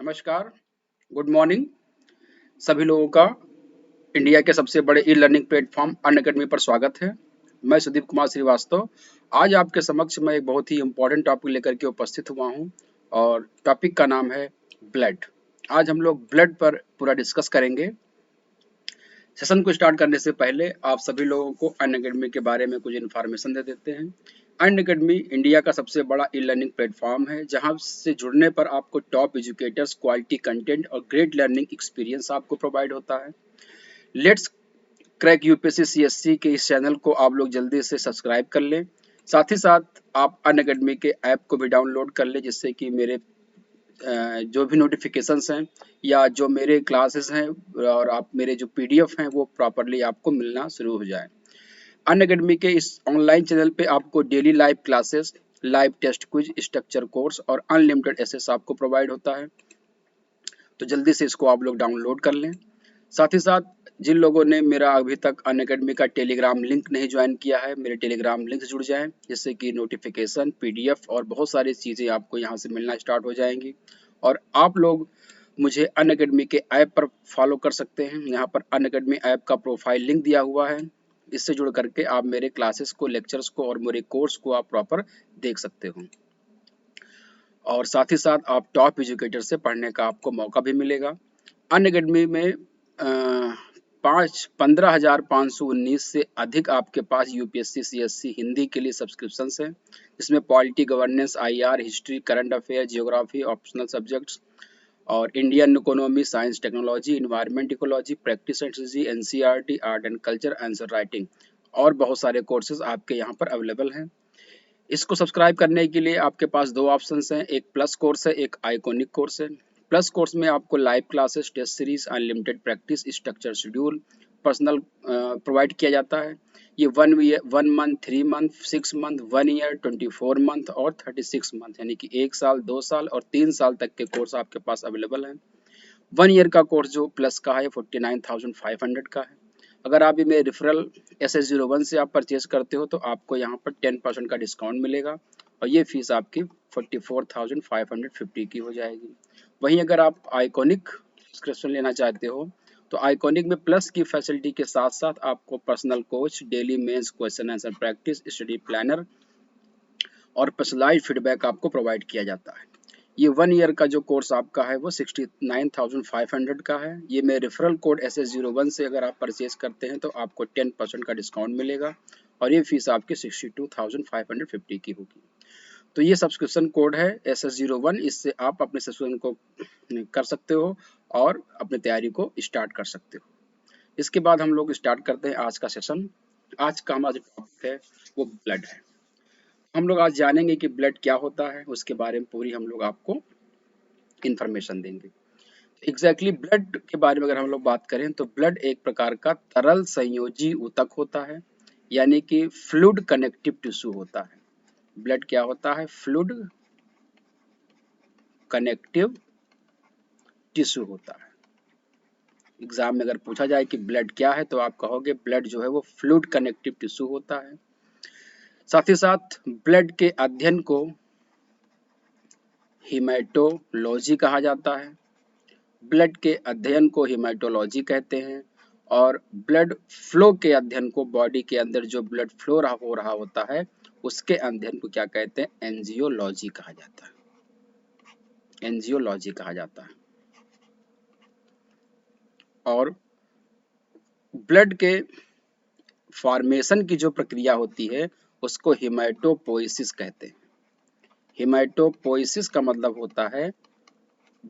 नमस्कार, good morning सभी लोगों का इंडिया के सबसे बड़े ई लर्निंग प्लेटफॉर्म अनअकैडमी पर स्वागत है। मैं सुदीप कुमार श्रीवास्तव। आज आपके समक्ष मैं एक बहुत ही इम्पोर्टेंट टॉपिक लेकर के उपस्थित हुआ हूं और टॉपिक का नाम है ब्लड। आज हम लोग ब्लड पर पूरा डिस्कस करेंगे। सेशन को स्टार्ट करने से पहले आप सभी लोगों को अनअकैडमी के बारे में कुछ इन्फॉर्मेशन दे देते हैं। अनअकैडमी इंडिया का सबसे बड़ा ई लर्निंग प्लेटफॉर्म है, जहां से जुड़ने पर आपको टॉप एजुकेटर्स, क्वालिटी कंटेंट और ग्रेट लर्निंग एक्सपीरियंस आपको प्रोवाइड होता है। लेट्स क्रैक यूपीएससी सीएससी के इस चैनल को आप लोग जल्दी से सब्सक्राइब कर लें। साथ ही साथ आप अनअकैडमी के ऐप को भी डाउनलोड कर लें, जिससे कि मेरे जो भी नोटिफिकेशंस हैं या जो मेरे क्लासेस हैं और आप मेरे जो पीडीएफ हैं वो प्रॉपरली आपको मिलना शुरू हो जाए। अनअकैडमी के इस ऑनलाइन चैनल पे आपको daily live classes, live test quiz, structure course और अनलिमिटेड एसेस आपको प्रोवाइड होता है। तो जल्दी से इसको आप लोग डाउनलोड कर लें। साथ ही साथ जिन लोगों ने मेरा अभी तक अनअकैडमी का टेलीग्राम लिंक नहीं ज्वाइन किया है, मेरे टेलीग्राम लिंक से जुड़ जाएं, जिससे कि नोटिफिकेशन, पीडीएफ और बहुत सारी चीज़ें आपको यहाँ से मिलना स्टार्ट हो जाएंगी। और आप लोग मुझे अनअकैडमी के ऐप पर फॉलो कर सकते हैं। यहाँ पर अनअकैडमी ऐप का प्रोफाइल लिंक दिया हुआ है। इससे जुड़ करके आप मेरे क्लासेस को, लेक्चर्स को और मेरे कोर्स को आप प्रॉपर देख सकते हो। और साथ ही साथ आप टॉप एजुकेटर से पढ़ने का आपको मौका भी मिलेगा। अनअकैडमी में 15,519 से अधिक आपके पास यूपीएससी सीएससी हिंदी के लिए सब्सक्रिप्शंस हैं, जिसमें polity, governance, IR, history, current affair, geography, optional subjects और Indian economy, science, technology, environment ecology, practice and strategy, NCERT, art and culture, answer writing और बहुत सारे कोर्सेज आपके यहाँ पर अवेलेबल हैं। इसको सब्सक्राइब करने के लिए आपके पास दो ऑप्शंस हैं, एक प्लस कोर्स है, एक आइकॉनिक कोर्स है। प्लस कोर्स में आपको live classes, test series, unlimited practice, structure schedule, personal provide किया जाता है। ये 1 month, 3 month, 6 month, 1 year, 24 month और 36 मंथ, यानी कि 1 साल, 2 साल और 3 साल तक के कोर्स आपके पास अवेलेबल हैं। 1 ईयर का कोर्स जो प्लस का है 49,500 का है। अगर आप ये मेरे रेफरल SS01 से आप परचेज करते हो तो आपको यहाँ पर 10% का डिस्काउंट मिलेगा और ये फीस आपकी 44,550 की हो जाएगी। वहीं अगर आप आइकॉनिक सब्सक्रिप्शन लेना चाहते हो तो आइकॉनिक में प्लस की फैसिलिटी के साथ साथ आपको personal coach, daily mains question answer practice, study planner और पर्सनलाइज्ड फीडबैक आपको प्रोवाइड किया जाता है। ये 1 ईयर का जो कोर्स आपका है वो 69,500 का है। ये मेरे रेफरल कोड SS01 से अगर आप परचेज करते हैं तो आपको 10% का डिस्काउंट मिलेगा और ये फीस आपकी 62,550 की होगी। तो ये सब्सक्रिप्शन कोड है SS01, इससे आप अपने सब्सक्रिप्शन को कर सकते हो और अपनी तैयारी को स्टार्ट कर सकते हो। इसके बाद हम लोग स्टार्ट करते हैं आज का सेशन। आज का हमारा जो टॉपिक है वो ब्लड है। हम लोग आज जानेंगे कि ब्लड क्या होता है, उसके बारे में पूरी हम लोग आपको इंफॉर्मेशन देंगे। एग्जैक्टली ब्लड के बारे में अगर हम लोग बात करें तो ब्लड एक प्रकार का तरल संयोजी ऊतक होता है, यानी कि फ्लूइड कनेक्टिव टिश्यू होता है। ब्लड क्या होता है? फ्लूइड कनेक्टिव टिश्यू होता है। एग्जाम में अगर पूछा जाए कि ब्लड क्या है तो आप कहोगे ब्लड जो है वो फ्लूइड कनेक्टिव टिश्यू होता है। साथ ही साथ ब्लड के अध्ययन को हीमेटोलॉजी कहा जाता है। ब्लड के अध्ययन को हीमेटोलॉजी कहते हैं और ब्लड फ्लो के अध्ययन को, बॉडी के अंदर जो ब्लड फ्लो हो रहा होता है उसके अध्ययन को क्या कहते हैं? एंजियोलॉजी कहा जाता है। एंजियोलॉजी कहा जाता है। और ब्लड के फॉर्मेशन की जो प्रक्रिया होती है उसको हीमेटोपोइसिस कहते हैं। हीमेटोपोइसिस का मतलब होता है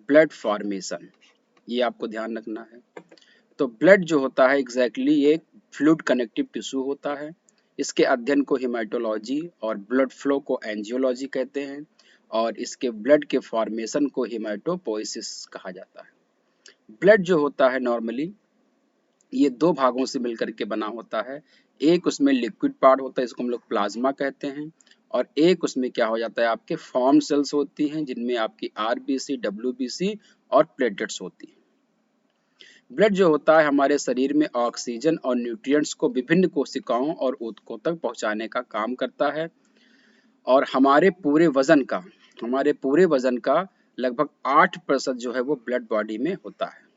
ब्लड फॉर्मेशन, ये आपको ध्यान रखना है। तो ब्लड जो होता है एग्जैक्टली ये फ्लूइड कनेक्टिव टिश्यू होता है। इसके अध्ययन को हीमेटोलॉजी और ब्लड फ्लो को एंजियोलॉजी कहते हैं और इसके ब्लड के फॉर्मेशन को हीमेटोपोइसिस कहा जाता है। ब्लड जो होता है नॉर्मली ये दो भागों से मिलकर के बना होता है। एक उसमें लिक्विड पार्ट होता है, इसको हम लोग प्लाज्मा कहते हैं, और एक उसमें क्या हो जाता है, आपके फॉर्म सेल्स होती हैं जिनमें आपकी आरबीसी, डब्ल्यूबीसी और प्लेटलेट्स होती हैं। ब्लड जो होता है हमारे शरीर में ऑक्सीजन और न्यूट्रिएंट्स को विभिन्न कोशिकाओं और ऊतकों तक पहुंचाने का काम करता है और हमारे पूरे वजन का लगभग 8% जो है वो ब्लड बॉडी में होता है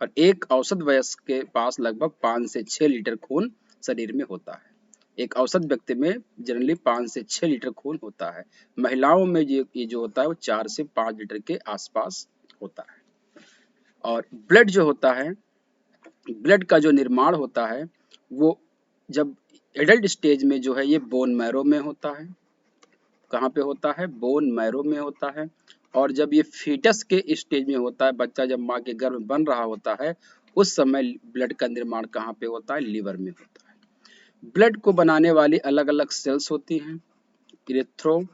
और एक औसत वयस्क के पास लगभग 5 से 6 लीटर खून शरीर में होता है। एक औसत व्यक्ति में जनरली 5 से 6 लीटर खून होता है। महिलाओं में ये जो होता है वो 4 से 5 लीटर के आसपास होता है। और ब्लड जो होता है, ब्लड का जो निर्माण होता है वो जब एडल्ट स्टेज में जो है ये बोन मैरो में होता है। कहाँ पे होता है? बोन मैरो में होता है। और जब ये फीटस के स्टेज में होता है, बच्चा जब माँ के गर्भ में बन रहा होता है, उस समय ब्लड का निर्माण कहाँ पे होता है? लिवर में होता है। ब्लड को बनाने वाली अलग अलग सेल्स होती हैं। इरेथ्रोपोइटिन,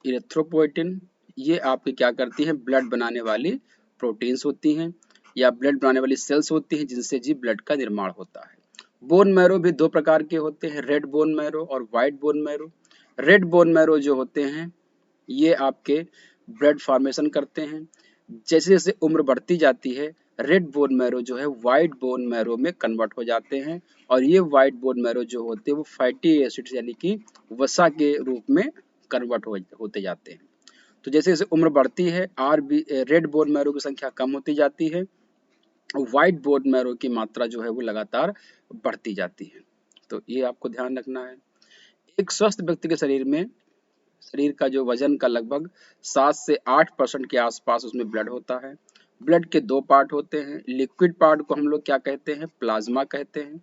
इरेथ्रोपोइटिन ये आपकी क्या करती हैं? ब्लड बनाने वाली प्रोटीन्स होती हैं या ब्लड बनाने वाली सेल्स होती हैं जिनसे जी ब्लड का निर्माण होता है। बोन मैरो भी दो प्रकार के होते हैं, रेड बोन मैरो और white bone marrow. Red bone marrow जो होते हैं ये आपके ब्लड फॉर्मेशन करते हैं। जैसे जैसे उम्र बढ़ती जाती है, रेड बोन मैरो जो है व्हाइट बोन मैरो में कन्वर्ट हो जाते हैं और ये व्हाइट बोन मैरो जो होते हैं वो फैटी एसिड्स यानी कि वसा के रूप में कन्वर्ट होते जाते हैं। तो जैसे जैसे उम्र बढ़ती है, रेड बोन मैरो की संख्या कम होती जाती है, व्हाइट बोन मैरो की मात्रा जो है वो लगातार बढ़ती जाती है। तो ये आपको ध्यान रखना है। एक स्वस्थ व्यक्ति के शरीर का जो वजन का लगभग 7 से 8% के आसपास उसमें ब्लड होता है। ब्लड के दो पार्ट होते हैं। लिक्विड पार्ट को हम लोग क्या कहते हैं? प्लाज्मा कहते हैं।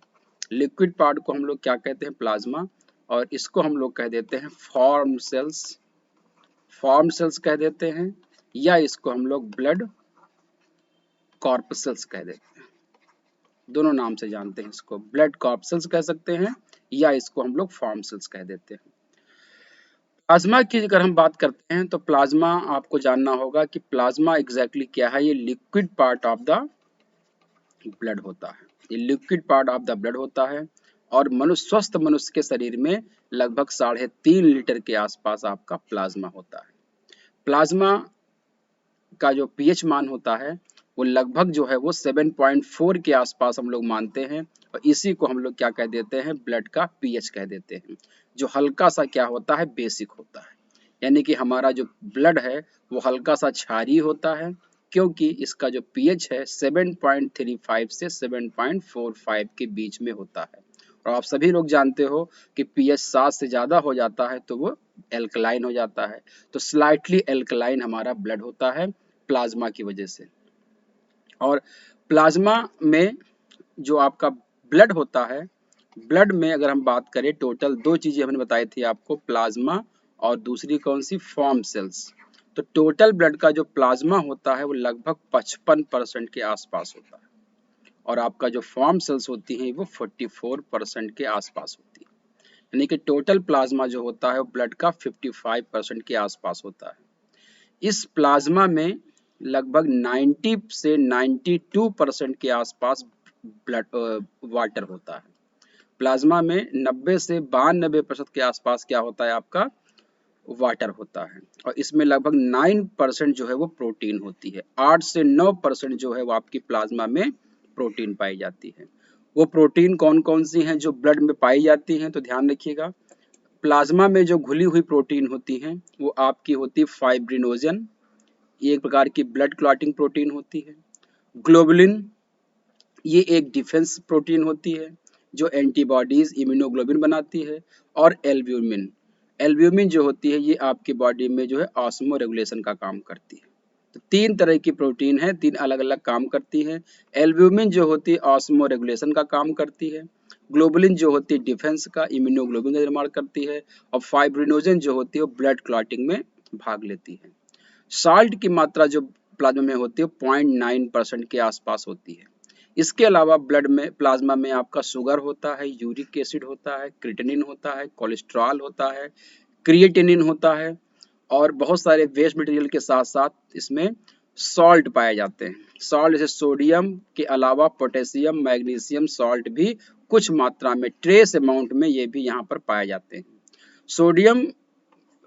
लिक्विड पार्ट को हम लोग क्या कहते हैं? प्लाज्मा। और इसको हम लोग कह देते हैं फॉर्म सेल्स कह देते हैं या इसको हम लोग ब्लड कॉर्पसेल्स कह देते हैं। दोनों नाम से जानते हैं इसको, ब्लड कॉर्पसेल्स कह सकते हैं या इसको हम लोग फॉर्म सेल्स कह देते हैं। प्लाज्मा की अगर हम बात करते हैं तो प्लाज्मा आपको जानना होगा कि प्लाज्मा एग्जैक्टली क्या है। ये liquid part of the blood होता है। ये liquid part of the blood होता है और स्वस्थ मनुष्य के शरीर में लगभग 3.5 लीटर के आसपास आपका प्लाज्मा होता है। प्लाज्मा का जो पीएच मान होता है वो लगभग जो है वो 7.4 के आसपास हम लोग मानते हैं और इसी को हम लोग क्या कह देते हैं? ब्लड का पीएच कह देते हैं, जो हल्का सा क्या होता है? बेसिक होता है। यानी कि हमारा जो ब्लड है वो हल्का सा क्षारीय होता है क्योंकि इसका जो पीएच है 7.35 से 7.45 के बीच में होता है। और आप सभी लोग जानते हो कि पीएच 7 से ज़्यादा हो जाता है तो वो एल्कलाइन हो जाता है। तो स्लाइटली एल्कलाइन हमारा ब्लड होता है प्लाज्मा की वजह से। और प्लाज्मा में जो आपका ब्लड होता है, ब्लड में अगर हम बात करें टोटल दो चीजें हमने बताई थी आपको, प्लाज्मा और दूसरी कौन सी? Form cells. तो टोटल ब्लड का जो प्लाज्मा होता है वो लगभग 55% के आसपास होता है और आपका जो फॉर्म सेल्स होती हैं वो 44% के आसपास होती है। यानी कि टोटल प्लाज्मा जो होता है वो ब्लड का 55% के आसपास होता है। इस प्लाज्मा में लगभग 90 से 92% के आसपास ब्लड वाटर होता है। प्लाज्मा में 90 से 92% के आसपास क्या होता है? आपका वाटर होता है और इसमें लगभग 9% जो है वो प्रोटीन होती है। 8 से 9% जो है वो आपकी प्लाज्मा में प्रोटीन पाई जाती है। वो प्रोटीन कौन कौन सी हैं जो ब्लड में पाई जाती हैं? तो ध्यान रखिएगा, प्लाज्मा में जो घुली हुई प्रोटीन होती हैं वो आपकी होती है फाइब्रिनोजन, ये एक प्रकार की ब्लड क्लॉटिंग प्रोटीन होती है। ग्लोबुलिन, ये एक डिफेंस प्रोटीन होती है जो एंटीबॉडीज इम्यूनोग्लोबिन बनाती है। और एल्ब्यूमिन, एल्ब्यूमिन जो होती है ये आपकी बॉडी में जो है ऑस्मो रेगुलेशन का काम करती है। तो 3 तरह की प्रोटीन है, 3 अलग अलग काम करती है। एल्ब्यूमिन जो होती है ऑस्मो रेगुलेशन का काम करती है, ग्लोबुलिन जो होती है डिफेंस का इम्यूनोग्लोबिन का निर्माण करती है और फाइब्रिनोजन जो होती है वो ब्लड क्लॉटिंग में भाग लेती है। साल्ट की मात्रा जो प्लाज्मा में होती है 0.9% के आसपास होती है। इसके अलावा ब्लड में प्लाज्मा में आपका शुगर होता है, यूरिक एसिड होता है, क्रिएटिनिन होता है, कोलेस्ट्रॉल होता है, क्रिएटिनिन होता है और बहुत सारे वेस्ट मटेरियल के साथ साथ इसमें सॉल्ट पाए जाते हैं। सॉल्ट जैसे सोडियम के अलावा पोटेशियम, मैग्नीशियम सॉल्ट भी कुछ मात्रा में ट्रेस अमाउंट में ये भी यहाँ पर पाए जाते हैं। सोडियम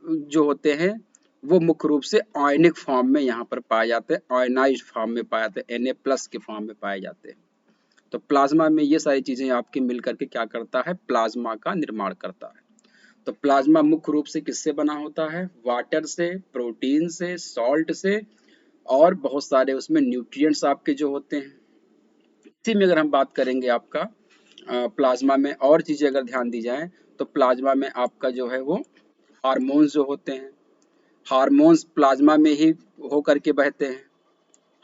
जो होते हैं वो मुख्य रूप से आयनिक फॉर्म में यहाँ पर पाए जाते हैं, आयनाइज्ड फॉर्म में पाए जाते हैं, Na+ के फॉर्म में पाए जाते हैं। तो प्लाज्मा में ये सारी चीजें आपकी मिल करके क्या करता है? प्लाज्मा का निर्माण करता है। तो प्लाज्मा मुख्य रूप से किससे बना होता है? वाटर से, प्रोटीन से, सॉल्ट से और बहुत सारे उसमें न्यूट्रिएंट्स आपके जो होते हैं। इसी में अगर हम बात करेंगे आपका प्लाज्मा में और चीजें अगर ध्यान दी जाए तो प्लाज्मा में आपका जो है वो हार्मोन्स जो होते हैं, हार्मोन्स प्लाज्मा में ही हो करके बहते हैं।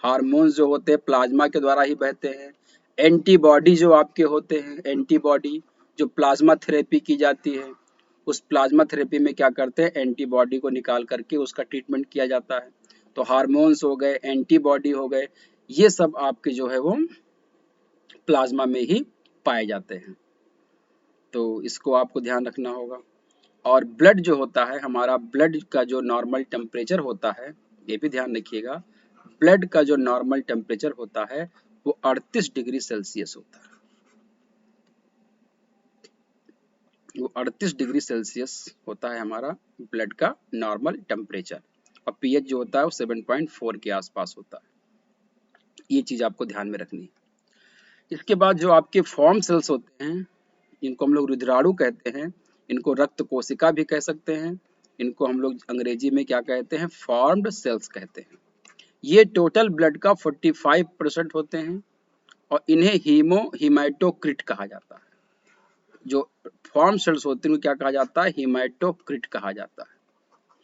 हार्मोन्स जो होते हैं प्लाज्मा के द्वारा ही बहते हैं। एंटीबॉडी जो आपके होते हैं, एंटीबॉडी जो प्लाज्मा थेरेपी की जाती है, उस प्लाज्मा थेरेपी में क्या करते हैं, एंटीबॉडी को निकाल करके उसका ट्रीटमेंट किया जाता है। तो हार्मोन्स हो गए, एंटीबॉडी हो गए, ये सब आपके जो है वो प्लाज्मा में ही पाए जाते हैं। तो इसको आपको ध्यान रखना होगा। और ब्लड जो होता है हमारा, ब्लड का जो नॉर्मल टेम्परेचर होता है, ये भी ध्यान रखिएगा, ब्लड का जो नॉर्मल टेम्परेचर होता है वो 38 डिग्री सेल्सियस होता है। वो 38 डिग्री सेल्सियस होता है हमारा ब्लड का नॉर्मल टेम्परेचर, और पीएच जो होता है वो 7.4 के आसपास होता है। ये चीज आपको ध्यान में रखनी है। इसके बाद जो आपके फॉर्म सेल्स होते हैं, इनको हम लोग रुधिराणु कहते हैं, इनको रक्त कोशिका भी कह सकते हैं, इनको हम लोग अंग्रेजी में क्या कहते हैं, फॉर्म्ड सेल्स कहते हैं। ये टोटल ब्लड का 45% होते हैं और इन्हें हीमैटोक्रिट कहा जाता है। जो फॉर्म सेल्स होते हैं उनको क्या कहा जाता है, हीमैटोक्रिट कहा जाता है।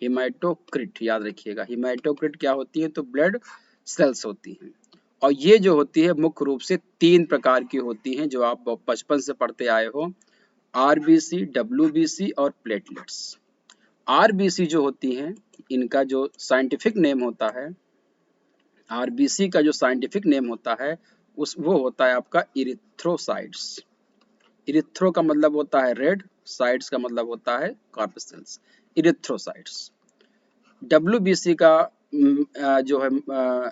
हीमैटोक्रिट याद रखिएगा। हीमैटोक्रिट क्या होती है, तो ब्लड सेल्स होती हैं। और ये जो होती है मुख्य रूप से 3 प्रकार की होती हैं, जो आप बचपन से पढ़ते आए हो, आरबीसी, डब्ल्यूबीसी और प्लेटलेट्स। आरबीसी जो होती हैं, इनका जो साइंटिफिक नेम होता है, आरबीसी का जो साइंटिफिक नेम होता है वो होता है आपका इरिथ्रोसाइट्स। इरिथ्रो का मतलब होता है रेड, साइट्स का मतलब होता है कॉर्पसेल्स, इरिथ्रोसाइट्स। डब्ल्यूबीसी का जो है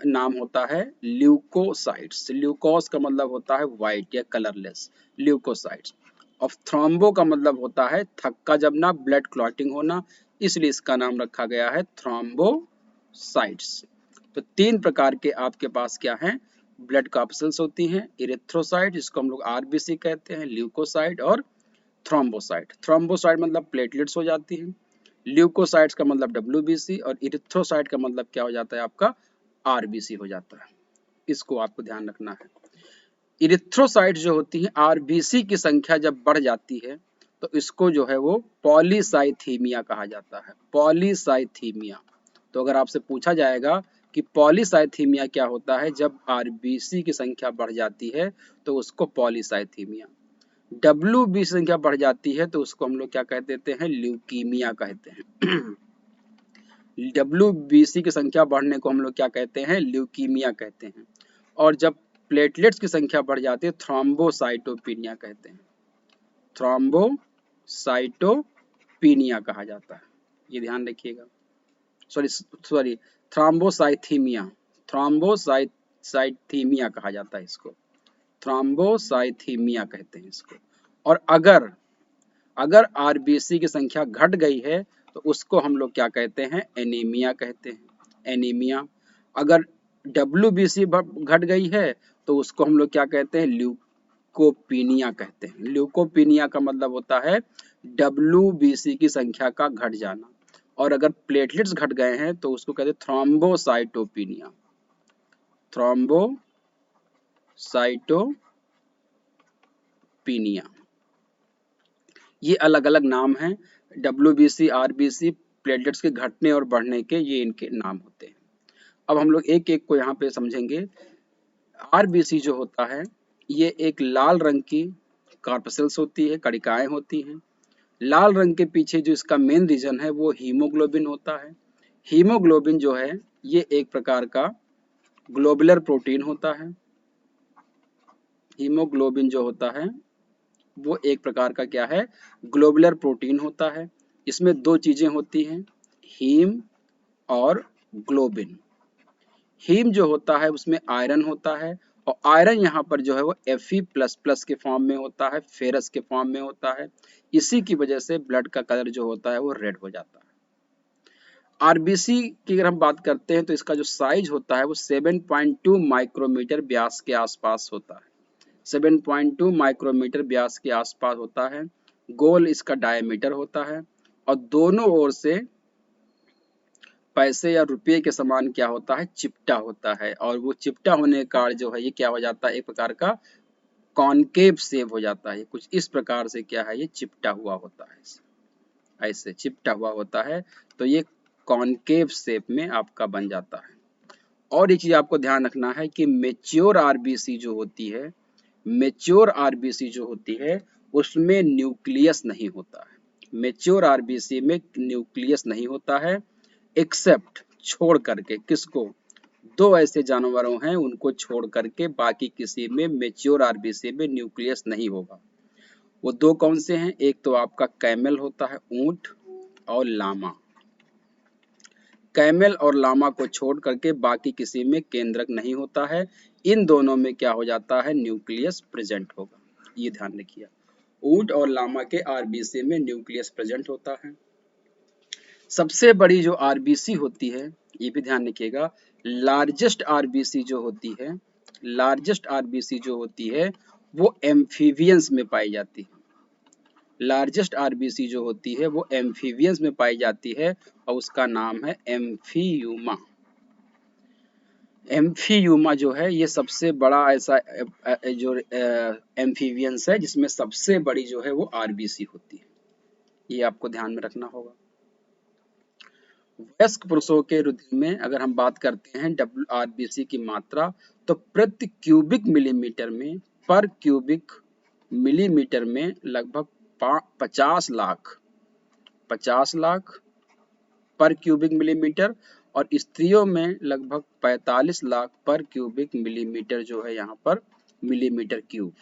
नाम होता है ल्यूकोसाइट्स। ल्यूकोस का मतलब होता है व्हाइट या कलरलेस, ल्यूकोसाइट्स। और थ्रोम्बो का मतलब होता है थक्का जमना, ब्लड क्लॉटिंग होना, इसलिए इसका नाम रखा गया है थ्रोम्बोसाइट्स। तो 3 प्रकार के आपके पास क्या हैं, ब्लड कॉर्पसेल्स होती हैं, इरिथ्रोसाइट जिसको हम लोग आरबीसी कहते हैं, ल्यूकोसाइट और थ्रोम्बोसाइट। थ्रोम्बोसाइट मतलब प्लेटलेट्स हो जाती हैं, ल्यूकोसाइट्स का मतलब डब्ल्यूबीसी और इरिथ्रोसाइट का मतलब क्या हो जाता है आपका, आरबीसी हो जाता है। इसको आपको ध्यान रखना है। इरिथ्रोसाइट्स जो होती हैं, आरबीसी की संख्या जब बढ़ जाती है तो इसको जो है वो पॉलीसाइथीमिया कहा जाता है। पॉलीसाइथीमिया। तो अगर आपसे पूछा जाएगा कि पॉलीसाइथीमिया क्या होता है, जब आरबीसी की संख्या बढ़ जाती है तो उसको पॉलीसाइथीमिया। डब्ल्यूबीसी संख्या बढ़ जाती है तो उसको हम लोग क्या कह देते हैं, ल्यूकीमिया कहते हैं। डब्ल्यूबीसी की संख्या बढ़ने को हम लोग क्या कहते हैं, ल्यूकीमिया कहते हैं। और जब प्लेटलेट्स की संख्या बढ़ जाती है थ्रोम्बोसाइटोपिनिया कहते हैं। थ्रोम्बोसाइटोपिनिया कहा जाता है, ये ध्यान रखिएगा। सॉरी थ्रोम्बोसाइथीमिया, थ्रोम्बोसाइथीमिया कहा जाता है इसको, थ्रोम्बोसाइथीमिया कहते हैं इसको। और अगर आरबीसी की संख्या घट गई है तो उसको हम लोग क्या कहते हैं, एनीमिया कहते हैं, एनीमिया। अगर डब्ल्यूबीसी घट गई है तो उसको हम लोग क्या कहते हैं, ल्यूकोपीनिया कहते हैं। ल्यूकोपीनिया का मतलब होता है डब्ल्यूबीसी की संख्या का घट जाना। और अगर प्लेटलेट्स घट गए हैं तो उसको कहते हैं थ्रोम्बोसाइटोपिनिया, थ्रोम्बोसाइटोपिनिया। ये अलग अलग नाम हैं, डब्ल्यूबीसी, आरबीसी, प्लेटलेट्स के घटने और बढ़ने के, ये इनके नाम होते हैं। अब हम लोग एक एक को यहाँ पे समझेंगे। आरबीसी जो होता है ये एक लाल रंग की कॉर्पसेल्स होती है, कणिकाएं होती हैं। लाल रंग के पीछे जो इसका मेन रीजन है वो हीमोग्लोबिन होता है। हीमोग्लोबिन जो है ये एक प्रकार का ग्लोबुलर प्रोटीन होता है। हीमोग्लोबिन जो होता है वो एक प्रकार का क्या है, ग्लोबुलर प्रोटीन होता है। इसमें 2 चीजें होती हैं, हीम और ग्लोबिन। हीम जो होता है उसमें आयरन होता है, और आयरन यहाँ पर जो है वो Fe++ के फॉर्म में होता है, फेरस के फॉर्म में होता है। इसी की वजह से ब्लड का कलर जो होता है वो रेड हो जाता है। आरबीसी की अगर हम बात करते हैं तो इसका जो साइज होता है वो 7.2 माइक्रोमीटर व्यास के आसपास होता है। 7.2 माइक्रोमीटर व्यास के आसपास होता है। गोल इसका डायमीटर होता है और दोनों ओर से पैसे या रुपये के समान क्या होता है, चिपटा होता है। और वो चिपटा होने के कारण जो है ये क्या हो जाता है, एक प्रकार का कॉनकेव शेप हो जाता है। कुछ इस प्रकार से क्या है, ये चिपटा हुआ होता है, ऐसे चिपटा हुआ होता है। तो ये कॉनकेव शेप में आपका बन जाता है। और एक चीज आपको ध्यान रखना है कि मेच्योर आरबीसी जो होती है, मेच्योर आरबीसी जो होती है उसमें न्यूक्लियस नहीं होता है। मेच्योर आरबीसी में न्यूक्लियस नहीं होता है, एक्सेप्ट छोड़ करके, किसको, दो ऐसे जानवरों हैं उनको छोड़ करके बाकी किसी में मेच्योर आरबीसी में न्यूक्लियस नहीं होगा। वो दो कौन से हैं, एक तो आपका कैमल होता है, ऊंट, और लामा। कैमल और लामा को छोड़ करके बाकी किसी में केंद्रक नहीं होता है। इन दोनों में क्या हो जाता है, न्यूक्लियस प्रेजेंट होगा। ये ध्यान रखिए, ऊंट और लामा के आरबीसी में न्यूक्लियस प्रेजेंट होता है। सबसे बड़ी जो आरबीसी होती है, ये भी ध्यान रखिएगा, लार्जेस्ट आरबीसी जो होती है, लार्जेस्ट आरबीसी जो होती है वो एम्फीबियंस में पाई जाती है। लार्जेस्ट आरबीसी जो होती है वो एम्फीबियंस में पाई जाती है और उसका नाम है एम्फीयूमा। एम्फीयूमा जो है ये सबसे बड़ा ऐसा जो एम्फीबियंस है जिसमें सबसे बड़ी जो है वो आरबीसी होती है। ये आपको ध्यान में रखना होगा। वयस्क पुरुषों के रुधिर में अगर हम बात करते हैं WRBC की मात्रा, तो प्रति क्यूबिक मिलीमीटर में, पर क्यूबिक मिलीमीटर में लगभग 50 लाख पर क्यूबिक मिलीमीटर, और स्त्रियों में लगभग 45 लाख पर क्यूबिक मिलीमीटर जो है यहाँ पर मिलीमीटर क्यूब,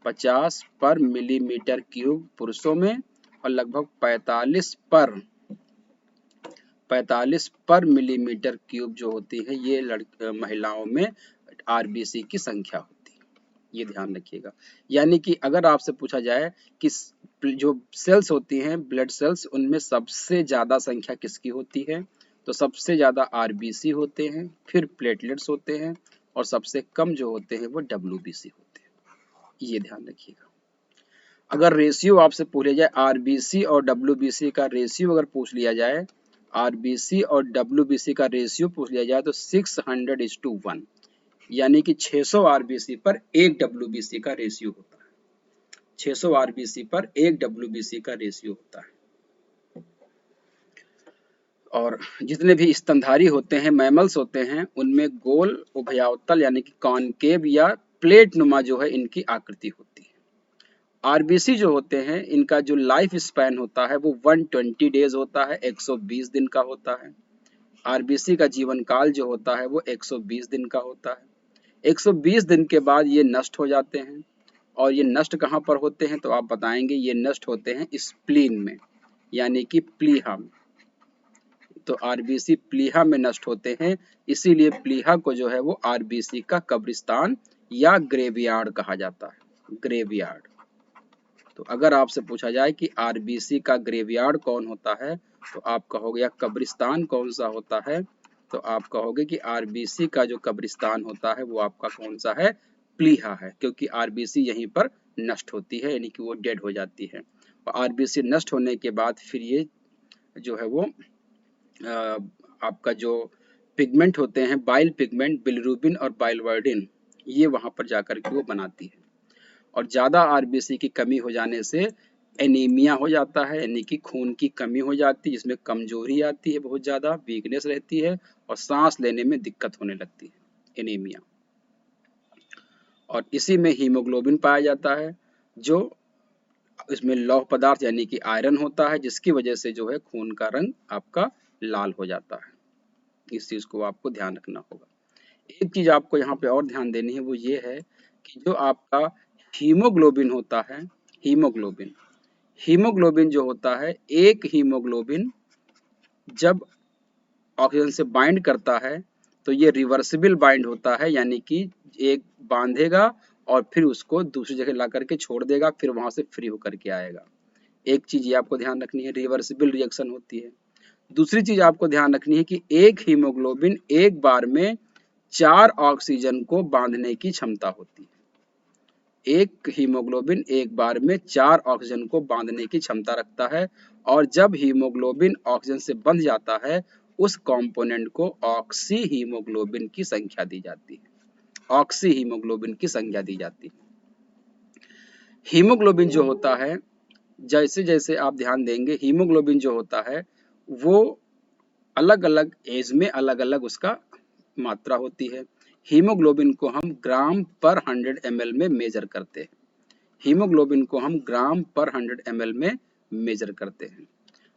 50 पर मिलीमीटर क्यूब पुरुषों में और लगभग 45 पर मिलीमीटर क्यूब जो होती है ये महिलाओं में आरबीसी की संख्या होती है। ये ध्यान रखिएगा। यानी कि अगर आपसे पूछा जाए कि जो सेल्स होती हैं ब्लड सेल्स, उनमें सबसे ज्यादा संख्या किसकी होती है, तो सबसे ज्यादा आरबीसी होते हैं, फिर प्लेटलेट्स होते हैं, और सबसे कम जो होते हैं वो डब्ल्यूबीसी होते हैं। ये ध्यान रखिएगा। अगर रेशियो आपसे पूछ लिया जाए, आरबीसी और डब्ल्यूबीसी का रेशियो अगर पूछ लिया जाए, आरबीसी और डब्ल्यूबीसी का रेशियो पूछ लिया जाए तो 600:1, यानी कि 600 आरबीसी पर 1 डब्ल्यूबीसी का रेशियो होता है। 600 आरबीसी पर 1 डब्ल्यूबीसी का रेशियो होता है। और जितने भी स्तनधारी होते हैं, मैमल्स होते हैं, उनमें गोल उभयावतल यानी कि कॉनकेव या प्लेट नुमा जो है इनकी आकृति होती है। आरबीसी जो होते हैं इनका जो लाइफ स्पैन होता है वो 120 डेज होता है, 120 दिन का होता है। आरबीसी का जीवन काल जो होता है वो 120 दिन का होता है। 120 दिन के बाद ये नष्ट हो जाते हैं। और ये नष्ट कहाँ पर होते हैं, तो आप बताएंगे ये नष्ट होते हैं स्प्लीन में, यानी कि प्लीहा में। तो आरबीसी प्लीहा में नष्ट होते हैं, इसीलिए प्लीहा को जो है वो आरबीसी का कब्रिस्तान या ग्रेवयार्ड कहा जाता है, ग्रेवयार्ड। तो अगर आपसे पूछा जाए कि आरबीसी का ग्रेवयार्ड कौन होता है, तो आप कहोगे, या कब्रिस्तान कौन सा होता है, तो आप कहोगे कि आरबीसी का जो कब्रिस्तान होता है वो आपका कौन सा है, प्लीहा है, क्योंकि आरबीसी यहीं पर नष्ट होती है, यानी कि वो डेड हो जाती है। और आरबीसी नष्ट होने के बाद फिर ये जो है वो आपका जो पिगमेंट होते हैं, बाइल पिगमेंट, बिलिरुबिन और बाइलवर्डिन, ये वहां पर जाकर के वो बनाती है। और ज़्यादा आरबीसी की कमी हो जाने से एनीमिया हो जाता है, यानी कि खून की कमी हो जाती है, जिसमें कमजोरी आती है, बहुत ज़्यादा वीकनेस रहती है और सांस लेने में दिक्कत होने लगती है, एनीमिया। और इसी में हीमोग्लोबिन पाया जाता है, जो इसमें लौह पदार्थ यानी कि आयरन होता है, जिसकी वजह से जो है खून का रंग आपका लाल हो जाता है। इस चीज़ को आपको ध्यान रखना होगा। एक चीज़ आपको यहाँ पे और ध्यान देनी है, वो ये है कि जो आपका हीमोग्लोबिन होता है, हीमोग्लोबिन हीमोग्लोबिन जो होता है, एक हीमोग्लोबिन जब ऑक्सीजन से बाइंड करता है तो ये रिवर्सिबल बाइंड होता है, यानी कि एक बांधेगा और फिर उसको दूसरी जगह ला करके छोड़ देगा, फिर वहां से फ्री होकर के आएगा। एक चीज ये आपको ध्यान रखनी है, रिवर्सिबल रिएक्शन होती है। दूसरी चीज आपको ध्यान रखनी है कि एक हीमोग्लोबिन एक बार में 4 ऑक्सीजन को बांधने की क्षमता होती है। एक हीमोग्लोबिन एक बार में 4 ऑक्सीजन को बांधने की क्षमता रखता है, और जब हीमोग्लोबिन ऑक्सीजन से बंध जाता है उस कंपोनेंट को ऑक्सी हीमोग्लोबिन की संख्या दी जाती है। ऑक्सी हीमोग्लोबिन की संख्या दी जाती है। हीमोग्लोबिन जो होता है, जैसे जैसे आप ध्यान देंगे, हीमोग्लोबिन जो होता है वो अलग अलग एज में अलग अलग उसका मात्रा होती है। हीमोग्लोबिन को हम ग्राम पर 100 ml में मेजर करते हैं। हीमोग्लोबिन को हम ग्राम पर 100 ml में मेजर करते हैं।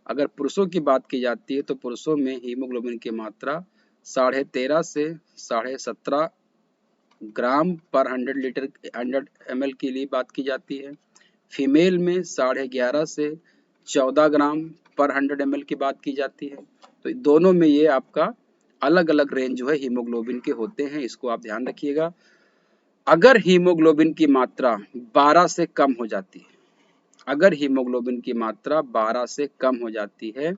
अगर पुरुषों की बात की जाती है तो पुरुषों में हीमोग्लोबिन की मात्रा 13.5 से 17.5 ग्राम पर 100 ml के लिए बात की जाती है। फीमेल में 11.5 से 14 ग्राम पर 100 ml की बात की जाती है। तो दोनों में ये आपका अलग अलग रेंज जो है हीमोग्लोबिन के होते हैं, इसको आप ध्यान रखिएगा। अगर हीमोग्लोबिन की मात्रा 12 से कम हो जाती है, अगर हीमोग्लोबिन की मात्रा 12 से कम हो जाती है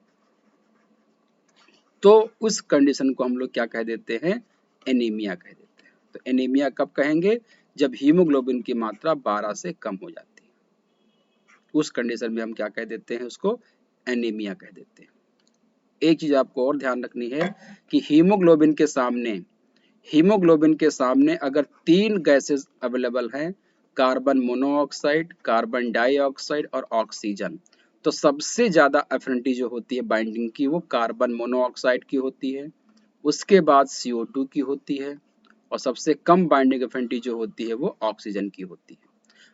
तो उस कंडीशन को हम लोग क्या कह देते हैं, एनीमिया कह देते हैं। तो एनीमिया कब कहेंगे, जब हीमोग्लोबिन की मात्रा 12 से कम हो जाती है, उस कंडीशन में हम क्या कह देते हैं, उसको एनीमिया कह देते हैं। एक चीज आपको और ध्यान रखनी है कि हीमोग्लोबिन के सामने अगर 3 गैसेस अवेलेबल हैं, कार्बन मोनोऑक्साइड, कार्बन डाइऑक्साइड और ऑक्सीजन, तो सबसे ज्यादा एफिनिटी जो होती है बाइंडिंग की वो कार्बन मोनोऑक्साइड की होती है, उसके बाद CO2 की होती है, और सबसे कम बाइंडिंग एफिनिटी जो होती है वो ऑक्सीजन की होती है।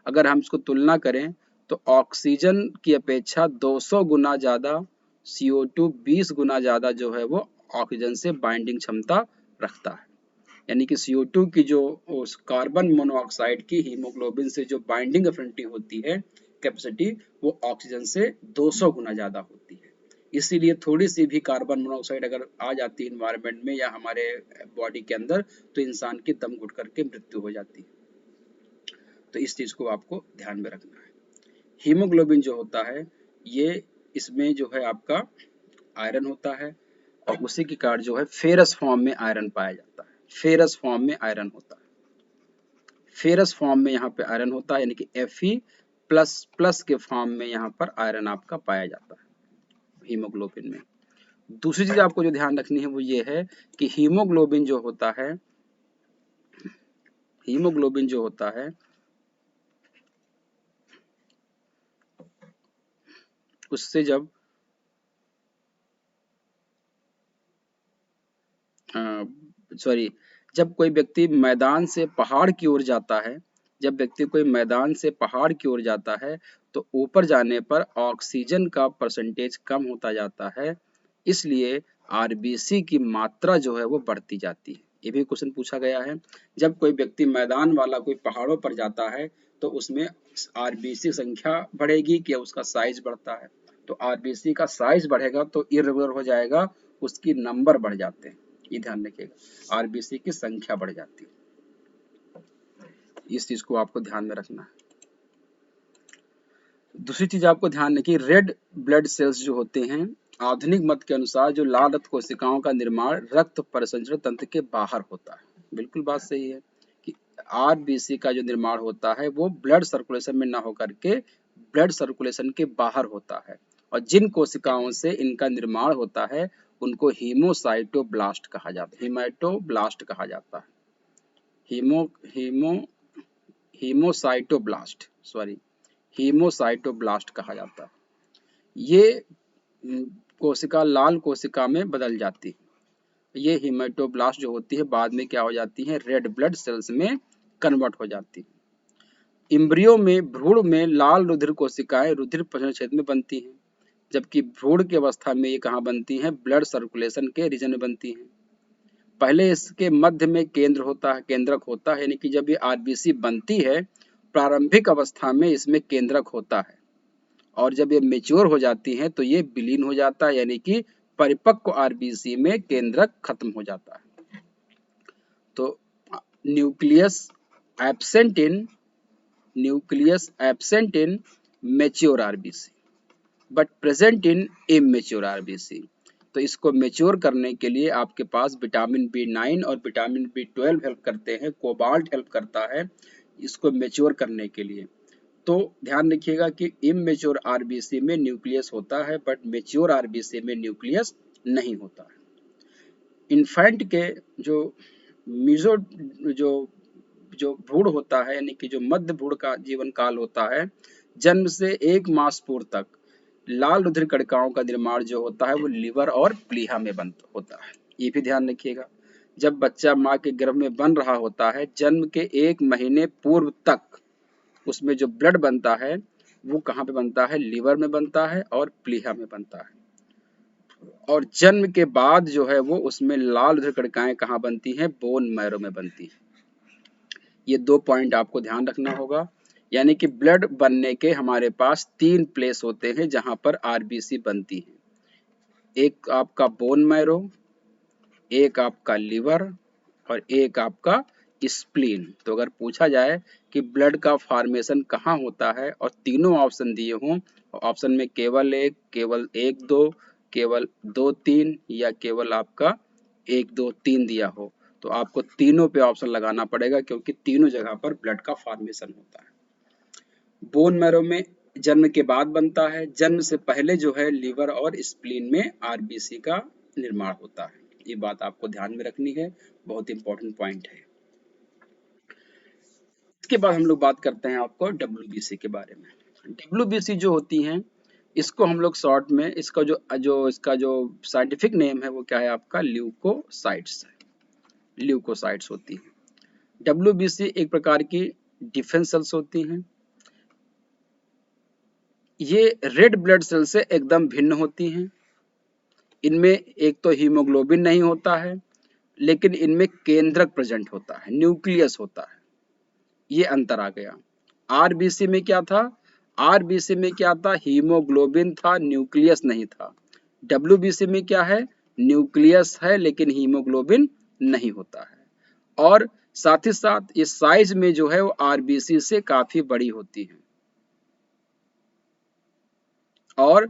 अगर हम इसको तुलना करें तो ऑक्सीजन की अपेक्षा 200 गुना ज्यादा, CO2 20 गुना ज्यादा जो है वो ऑक्सीजन से बाइंडिंग क्षमता रखता है। यानी कि CO2 की जो उस कार्बन मोनोऑक्साइड की हीमोग्लोबिन से जो बाइंडिंग एफिनिटी होती है, कैपेसिटी, वो ऑक्सीजन से 200 गुना ज्यादा होती है। इसीलिए थोड़ी सी भी कार्बन मोनोऑक्साइड अगर आ जाती है इन्वायरमेंट में या हमारे बॉडी के अंदर तो इंसान की दम घुट करके मृत्यु हो जाती है। तो इस चीज को आपको ध्यान में रखना है। हीमोग्लोबिन जो होता है ये, इसमें जो है आपका आयरन होता है, और उसी के कारण जो है फेरस फॉर्म में आयरन पाया जाता है। फेरस फॉर्म में आयरन होता है, फेरस फॉर्म में यहाँ पे आयरन होता है, यानी कि Fe++ के फॉर्म में यहाँ पर आयरन आपका पाया जाता है हीमोग्लोबिन में। दूसरी चीज आपको जो ध्यान रखनी है वो ये है कि हीमोग्लोबिन जो होता है, हीमोग्लोबिन जो होता है उससे जब सॉरी जब कोई व्यक्ति मैदान से पहाड़ की ओर जाता है, जब व्यक्ति कोई मैदान से पहाड़ की ओर जाता है तो ऊपर जाने पर ऑक्सीजन का परसेंटेज कम होता जाता है, इसलिए आरबीसी की मात्रा जो है वो बढ़ती जाती है। ये भी क्वेश्चन पूछा गया है। जब कोई व्यक्ति मैदान वाला कोई पहाड़ों पर जाता है तो उसमें आरबीसी संख्या बढ़ेगी कि उसका साइज बढ़ता है, तो आरबीसी का साइज बढ़ेगा तो इरेगुलर हो जाएगा, उसकी नंबर बढ़ जाते हैं। ये ध्यान रखिएगा, आरबीसी की संख्या बढ़ जाती है, इस चीज को आपको ध्यान में रखना है। दूसरी चीज आपको ध्यान रखिए, रेड ब्लड सेल्स जो होते हैं, आधुनिक मत के अनुसार जो लाल रक्त कोशिकाओं का निर्माण रक्त परिसंचरण तंत्र के बाहर होता है। बिल्कुल बात सही है कि आरबीसी का जो निर्माण होता है वो ब्लड सर्कुलेशन में ना होकर के ब्लड सर्कुलेशन के बाहर होता है, और जिन कोशिकाओं से इनका निर्माण होता है उनको हीमोसाइटोब्लास्ट कहा जाता है, हीमाटोब्लास्ट कहा जाता है, हीमो हीमो हीमोसाइटोब्लास्ट सॉरी हीमोसाइटोब्लास्ट कहा जाता है। ये कोशिका लाल कोशिका में बदल जाती है। ये हीमेटोब्लास्ट जो होती है बाद में क्या हो जाती है, रेड ब्लड सेल्स में कन्वर्ट हो जाती है। इम्ब्रियो में, भ्रूण में लाल रुधिर कोशिकाएं रुधिर प्रसरण क्षेत्र में बनती हैं, जबकि भ्रूण की अवस्था में ये कहाँ बनती हैं, ब्लड सर्कुलेशन के रीजन में बनती हैं। पहले इसके मध्य में केंद्रक होता है, यानी कि जब ये आरबीसी बनती है प्रारंभिक अवस्था में इसमें केंद्रक होता है, और जब ये मेच्योर हो जाती हैं तो ये विलीन हो जाता है, यानी कि परिपक्व आरबीसी में केंद्रक खत्म हो जाता है। तो nucleus absent in mature RBC but present in immature RBC. तो इसको मेच्योर करने के लिए आपके पास विटामिन B9 और विटामिन B12 हेल्प करते हैं, कोबाल्ट हेल्प करता है। इसको मैच्योर करने के लिए। तो ध्यान रखिएगा कि इमेच्योर आरबीसी में न्यूक्लियस होता है बट मैच्योर आरबीसी में न्यूक्लियस नहीं होता है। इन्फेंट के जो मीजो जो जो भ्रूण होता है यानी कि जो मध्य भ्रूण का जीवन काल होता है, जन्म से 1 मास पूर्व तक लाल रुधिर कणिकाओं का निर्माण जो होता है वो लिवर और प्लीहा में होता है। ये भी ध्यान रखिएगा। जब बच्चा माँ के गर्भ में बन रहा होता है, जन्म के 1 महीने पूर्व तक उसमें जो ब्लड बनता है वो कहाँ पे बनता है, लिवर में बनता है और प्लीहा में बनता है। और जन्म के बाद जो है वो उसमें लाल रुधिर कणिकाएं कहाँ बनती हैं, बोन मैरो में बनती हैं। ये 2 पॉइंट आपको ध्यान रखना होगा। यानी कि ब्लड बनने के हमारे पास 3 प्लेस होते हैं जहां पर आरबीसी बनती है। एक आपका बोन मैरो, एक आपका लिवर और एक आपका स्प्लीन। तो अगर पूछा जाए कि ब्लड का फॉर्मेशन कहाँ होता है और तीनों ऑप्शन दिए हों, ऑप्शन में केवल एक दो, केवल 2 3 या केवल आपका 1 2 3 दिया हो, तो आपको तीनों पे ऑप्शन लगाना पड़ेगा क्योंकि तीनों जगह पर ब्लड का फॉर्मेशन होता है। बोन मैरो में जन्म के बाद बनता है, जन्म से पहले जो है लिवर और स्प्लीन में आरबीसी का निर्माण होता है। ये बात आपको ध्यान में रखनी है, बहुत इंपॉर्टेंट पॉइंट है। इसके बाद हम लोग बात करते हैं आपको डब्ल्यूबीसी के बारे में। डब्ल्यूबीसी जो होती हैं, इसको हम लोग शॉर्ट में इसका जो साइंटिफिक नेम है वो क्या है आपका, ल्यूकोसाइट्स है। ल्यूकोसाइट्स होती हैं। डब्ल्यूबीसी एक प्रकार की डिफेंस सेल्स होती हैं। ये रेड ब्लड सेल से एकदम भिन्न होती हैं। इनमें एक तो हीमोग्लोबिन नहीं होता है, लेकिन इनमें केंद्रक प्रेजेंट होता है, न्यूक्लियस होता है। ये अंतर आ गया। आरबीसी में क्या था, आरबीसी में क्या था, हीमोग्लोबिन था, न्यूक्लियस नहीं था। डब्ल्यूबीसी में क्या है, न्यूक्लियस है लेकिन हीमोग्लोबिन नहीं होता है। और साथ ही साथ इस साइज में जो है वो आरबीसी से काफी बड़ी होती है। और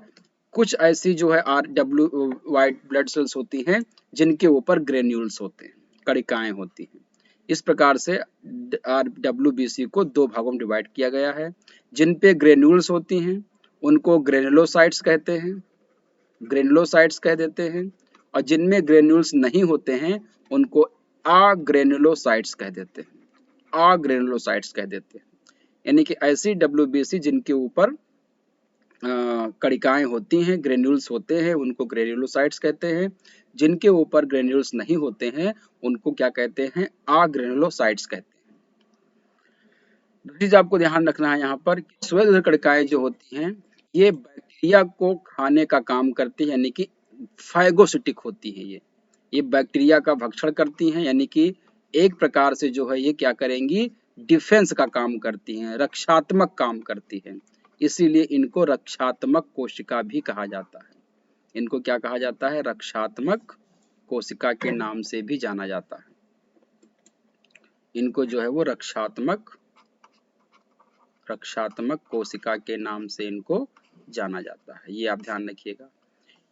कुछ ऐसी जो है व्हाइट ब्लड सेल्स होती हैं जिनके ऊपर ग्रेन्यूल्स होते हैं, कणिकाएं होती हैं। इस प्रकार से डब्ल्यूबीसी को 2 भागों में डिवाइड किया गया है। जिन पे ग्रेन्यूल्स होती हैं उनको ग्रेनुलोसाइट्स कहते हैं, ग्रेनुलोसाइट्स कह देते हैं। और जिनमें ग्रेन्यूल्स नहीं होते हैं उनको अग्रेनुलोसाइट्स कह देते हैं, अग्रेनुलोसाइट्स कह देते हैं। यानी कि ऐसी डब्ल्यूबीसी जिनके ऊपर कणिकाएं होती हैं, ग्रेन्यूल्स होते हैं, उनको ग्रेनुलोसाइट्स कहते हैं। जिनके ऊपर ग्रेन्यूल्स नहीं होते हैं उनको क्या कहते हैं, अग्रेनुलोसाइट्स कहते हैं। दूसरी चीज आपको ध्यान रखना है यहाँ पर, श्वेत कणिकाएं जो होती हैं ये बैक्टीरिया को खाने का काम करती है, यानी कि फाइगोसिटिक होती है। ये बैक्टीरिया का भक्षण करती हैं, यानी कि एक प्रकार से जो है ये क्या करेंगी, डिफेंस का काम करती हैं, रक्षात्मक काम करती हैं। इसीलिए इनको रक्षात्मक कोशिका भी कहा जाता है। इनको क्या कहा जाता है, रक्षात्मक कोशिका के नाम से भी जाना जाता है। इनको जो है वो रक्षात्मक कोशिका के नाम से इनको जाना जाता है। ये आप ध्यान रखिएगा।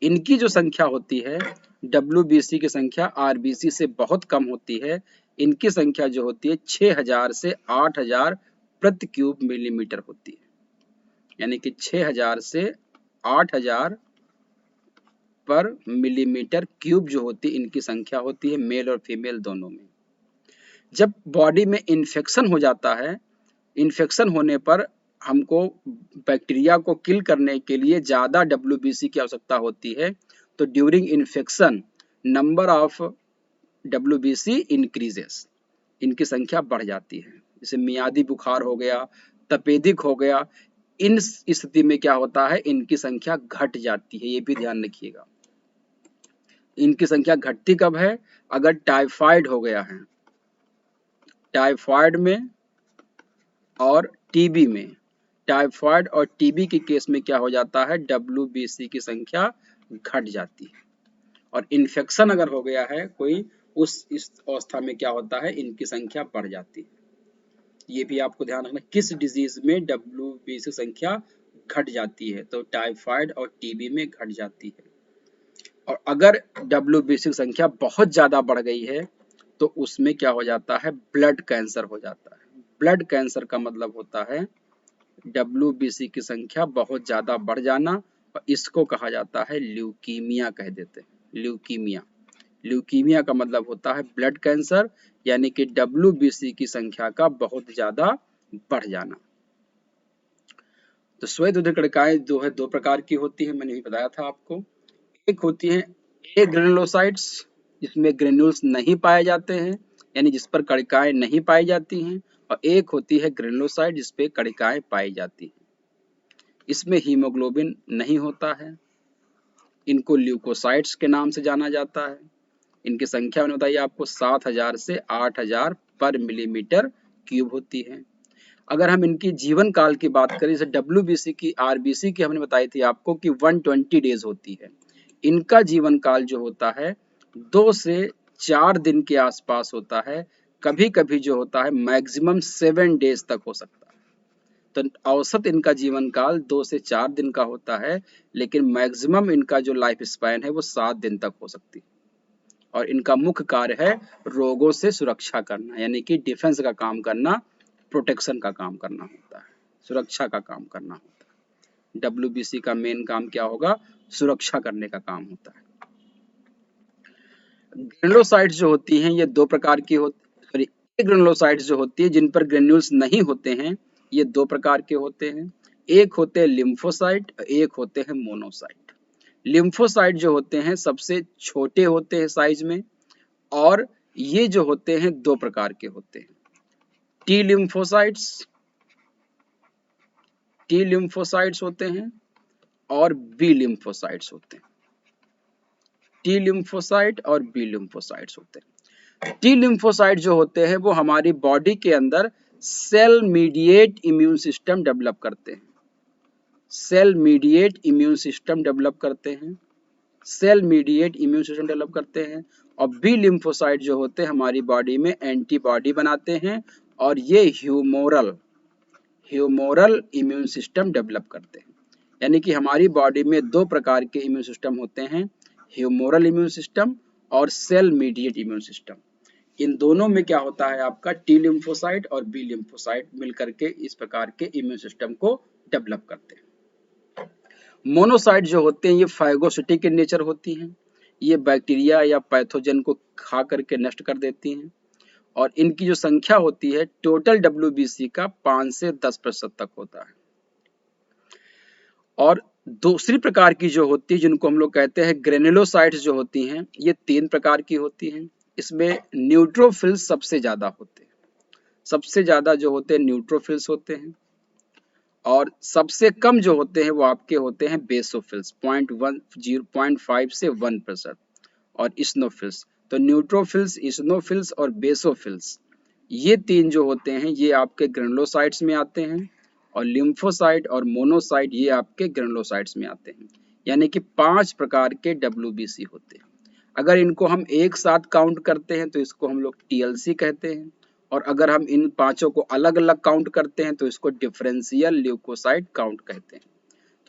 इनकी जो संख्या होती है, डब्ल्यूबीसी की संख्या आरबीसी से बहुत कम होती है। इनकी संख्या जो होती है 6000 से 8000 प्रति क्यूब मिलीमीटर होती है। यानी कि 6000 से 8000 पर मिलीमीटर क्यूब जो होती है इनकी संख्या होती है, मेल और फीमेल दोनों में। जब बॉडी में इन्फेक्शन हो जाता है, इन्फेक्शन होने पर हमको बैक्टीरिया को किल करने के लिए ज़्यादा डब्ल्यूबीसी की आवश्यकता होती है। तो during infection number of WBC increases, इनकी संख्या बढ़ जाती है। जैसे मियादी बुखार हो गया, तपेदिक हो गया, इन स्थिति में क्या होता है, इनकी संख्या घट जाती है। ये भी ध्यान रखिएगा। इनकी संख्या घटती कब है, अगर टाइफाइड हो गया है, टाइफाइड में और टीबी में। टाइफाइड और टीबी के केस में क्या हो जाता है, डब्ल्यूबीसी की संख्या घट जाती है। और इन्फेक्शन अगर हो गया है कोई, इस अवस्था में क्या होता है, इनकी संख्या बढ़ जाती है। ये भी आपको ध्यान रखना, किस डिजीज में डब्ल्यूबीसी संख्या घट जाती है, तो टाइफाइड और टीबी में घट जाती है। और अगर डब्ल्यूबीसी की संख्या बहुत ज्यादा बढ़ गई है तो उसमें क्या हो जाता है, ब्लड कैंसर हो जाता है। ब्लड कैंसर का मतलब होता है WBC की संख्या बहुत ज्यादा बढ़ जाना, और इसको कहा जाता है ल्यूकीमिया कह देते हैं। ल्यूकीमिया, ल्यूकीमिया का मतलब होता है ब्लड कैंसर, यानी कि WBC की संख्या का बहुत ज्यादा बढ़ जाना। तो श्वेत उदकड़िकाएं जो है दो प्रकार की होती है, मैंने भी बताया था आपको। एक होती है ए ग्रेनुलोसाइट्स, जिसमें ग्रेन्यूल्स नहीं पाए जाते हैं, यानी जिस पर कणिकाएं नहीं पाई जाती हैं, और एक होती है ग्रेनुलोसाइट जिस पे कणिकाएं पाई जाती हैं। इसमें हीमोग्लोबिन नहीं होता है। इनको ल्यूकोसाइट्स के नाम से जाना जाता है। इनकी संख्या मैंने बताई आपको 7000 से 8000 पर मिलीमीटर क्यूब होती है। अगर हम इनकी जीवन काल की बात करें, जैसे WBC की, RBC की हमने बताई थी आपको कि 120 डेज होती है। इनका जीवन काल जो होता है 2 से 4 दिन के आसपास होता है। कभी कभी जो होता है मैक्सिमम 7 डेज तक हो सकता है। तो औसत इनका जीवन काल 2 से 4 दिन का होता है, लेकिन मैक्सिमम इनका जो लाइफ स्पैन है वो 7 दिन तक हो सकती है। और इनका मुख्य कार्य है रोगों से सुरक्षा करना, यानी कि डिफेंस का काम करना, प्रोटेक्शन का काम करना होता है, सुरक्षा का काम करना होता है। WBC का मेन काम क्या होगा? सुरक्षा करने का काम होता है। ग्रेनुलोसाइट्स जो होती हैं ये दो प्रकार की सॉरी, ग्रेनुलोसाइट्स जो होती है जिन पर ग्रेन्यूल्स नहीं होते हैं, ये दो प्रकार के होते हैं। एक होते हैं लिम्फोसाइट, एक होते हैं मोनोसाइट। लिम्फोसाइट जो होते हैं सबसे छोटे होते हैं साइज में, और ये जो होते हैं दो प्रकार के होते हैं। टी लिम्फोसाइट्स होते हैं और बी लिम्फोसाइट्स होते हैं। टी लिम्फोसाइट और बी लिम्फोसाइट्स होते हैं। टी लिम्फोसाइट जो होते हैं वो हमारी बॉडी के अंदर cell mediate immune system develop करते हैं। Cell mediate immune system develop करते हैं। Cell mediate immune system develop करते हैं। और बी लिम्फोसाइट जो होते हैं हमारी बॉडी में एंटीबॉडी बनाते हैं, और ये ह्यूमोरल इम्यून सिस्टम डेवलप करते हैं। यानी कि हमारी बॉडी में दो प्रकार के इम्यून सिस्टम होते हैं, ह्यूमोरल इम्यून सिस्टम और सेल मीडिएट इम्यून सिस्टम। इन दोनों में क्या होता है आपका टी लिम्फोसाइट और बी लिम्फोसाइट मिलकर के इस प्रकार के इम्यून सिस्टम को डेवलप करते हैं। मोनोसाइट जो होते हैं ये फाइगोसिटिक इन नेचर होती हैं। ये बैक्टीरिया या पैथोजन को खा करके नष्ट कर देती हैं, और इनकी जो संख्या होती है टोटल WBC का 5 से 10% तक होता है। और दूसरी प्रकार की जो होती है जिनको हम लोग कहते हैं ग्रेनुलोसाइट्स जो होती हैं, ये 3 प्रकार की होती हैं। इसमें न्यूट्रोफिल्स सबसे ज्यादा होते हैं। सबसे ज्यादा जो होते हैं न्यूट्रोफिल्स होते हैं, और सबसे कम जो होते हैं वो आपके होते हैं बेसोफिल्स 0.5 से 1%, और इस्नोफिल्स। तो न्यूट्रोफिल्स, इस्नोफिल्स और बेसोफिल्स, ये 3 जो होते हैं ये आपके ग्रेनुलोसाइट्स में आते हैं, और लिम्फोसाइट और मोनोसाइट ये आपके ग्रेनुलोसाइट्स में आते हैं। यानी कि 5 प्रकार के WBC होते हैं। अगर इनको हम एक साथ काउंट करते हैं तो इसको हम लोग TLC कहते हैं, और अगर हम इन पांचों को अलग अलग काउंट करते हैं तो इसको डिफरेंशियल ल्यूकोसाइट काउंट कहते हैं।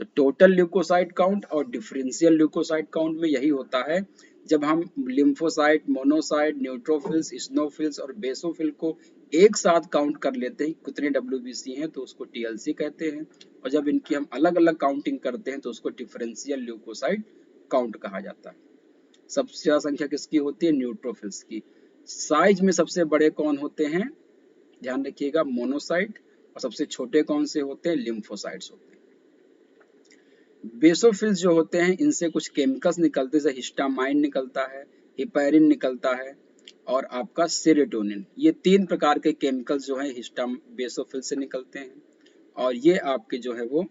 तो टोटल ल्यूकोसाइट काउंट और डिफरेंशियल ल्यूकोसाइट काउंट में यही होता है, जब हम लिम्फोसाइट, मोनोसाइट, न्यूट्रोफिल्स, इस्नोफिल्स और बेसोफिल को एक साथ काउंट कर लेते हैं कितने WBC हैं तो उसको TLC कहते हैं, और जब इनकी हम अलग अलग काउंटिंग करते हैं तो उसको डिफरेंशियल ल्यूकोसाइट काउंट कहा जाता है। सबसे ज्यादा संख्या किसकी होती है? न्यूट्रोफिल्स की। साइज में सबसे बड़े कौन होते हैं? ध्यान रखिएगा, मोनोसाइट। और सबसे छोटे कौन से होते हैं? लिम्फोसाइट्स होते हैं। बेसोफिल्स जो होते हैं इनसे कुछ केमिकल्स निकलते हैं, जैसे हिस्टामाइन निकलता है, हिपैरिन निकलता है, और आपका सेरोटोनिन। ये 3 प्रकार के केमिकल्स जो है बेसोफिल से निकलते हैं, और ये आपके जो है वो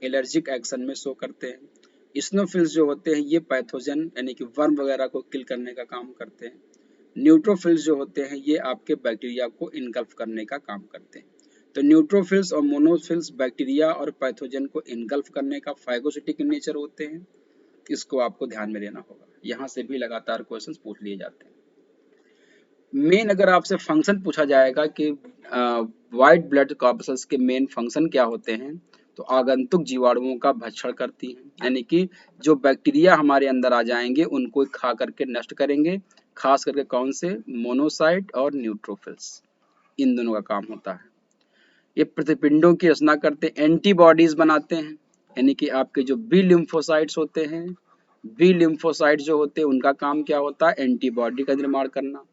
एलर्जिक एक्शन में शो करते हैं। इस्नोफिल्स जो होते हैं ये पैथोजन यानी कि वर्म वगैरह को किल करने का काम करते हैं। न्यूट्रोफिल्स जो होते हैं ये आपके बैक्टीरिया को इनगल्फ करने का काम करते हैं। तो न्यूट्रोफिल्स और मोनोफिल्स बैक्टीरिया और पैथोजन को इनगल्फ करने का फाइगोसिटिक इन नेचर होते हैं। इसको आपको ध्यान में देना होगा, यहाँ से भी लगातार क्वेश्चंस पूछ लिए जाते हैं। मेन अगर आपसे फंक्शन पूछा जाएगा कि व्हाइट ब्लड कॉर्पसेल्स के मेन फंक्शन क्या होते हैं, तो आगंतुक जीवाणुओं का भक्षण करती हैं, यानी कि जो बैक्टीरिया हमारे अंदर आ जाएंगे उनको खा करके नष्ट करेंगे। खास करके कौन से? मोनोसाइट और न्यूट्रोफिल्स, इन दोनों का काम होता है। ये प्रतिपिंडों की रचना करते हैं, एंटीबॉडीज बनाते हैं, यानी कि आपके जो बी लिम्फोसाइट्स होते हैं, बी लिम्फोसाइट जो होते हैं उनका काम क्या होता है, एंटीबॉडी का निर्माण करना।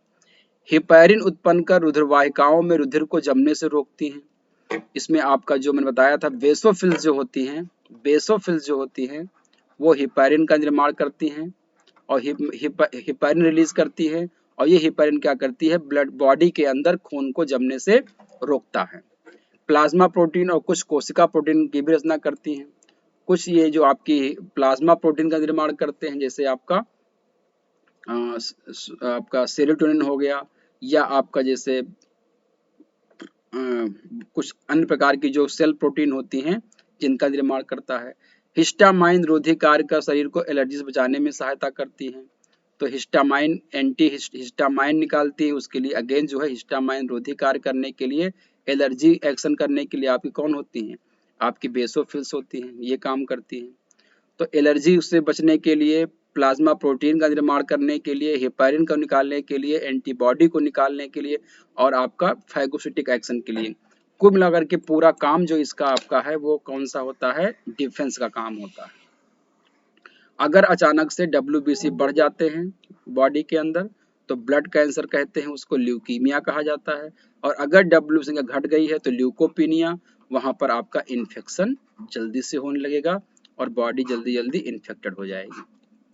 हिपैरिन उत्पन्न कर रुधिरवाहिकाओं में रुधिर को जमने से रोकती हैं। इसमें आपका जो मैंने बताया था बेसोफिल्स जो होती हैं, बेसोफिल्स जो होती हैं वो हिपैरिन का निर्माण करती हैं और हिपैरिन रिलीज करती है, और ये हिपैरिन क्या करती है, ब्लड बॉडी के अंदर खून को जमने से रोकता है। प्लाज्मा प्रोटीन और कुछ कोशिका प्रोटीन की भी रचना करती हैं। कुछ ये जो आपकी प्लाज्मा प्रोटीन का निर्माण करते हैं, जैसे आपका सेरोटोनिन हो गया, या आपका जैसे कुछ अन्य प्रकार की जो सेल प्रोटीन होती हैं जिनका निर्माण करता है। हिस्टामाइन रोधी कार्य का शरीर को एलर्जी से बचाने में सहायता करती हैं। तो हिस्टामाइन एंटी हिस्टामाइन निकालती है, उसके लिए अगेन जो है हिस्टामाइन रोधी कार्य करने के लिए, एलर्जी एक्शन करने के लिए आपकी कौन होती हैं, आपकी बेसोफिल्स होती हैं, ये काम करती हैं। तो एलर्जी से बचने के लिए, प्लाज्मा प्रोटीन का निर्माण करने के लिए, हेपारिन को निकालने के लिए, एंटीबॉडी को निकालने के लिए, और आपका फैगोसिटिक एक्शन के लिए, कुल मिलाकर के पूरा काम जो इसका आपका है वो कौन सा होता है, डिफेंस का काम होता है। अगर अचानक से WBC बढ़ जाते हैं बॉडी के अंदर तो ब्लड कैंसर कहते हैं, उसको ल्यूकीमिया कहा जाता है। और अगर WBC घट गई है तो ल्यूकोपिनिया, वहां पर आपका इन्फेक्शन जल्दी से होने लगेगा और बॉडी जल्दी जल्दी इन्फेक्टेड हो जाएगी।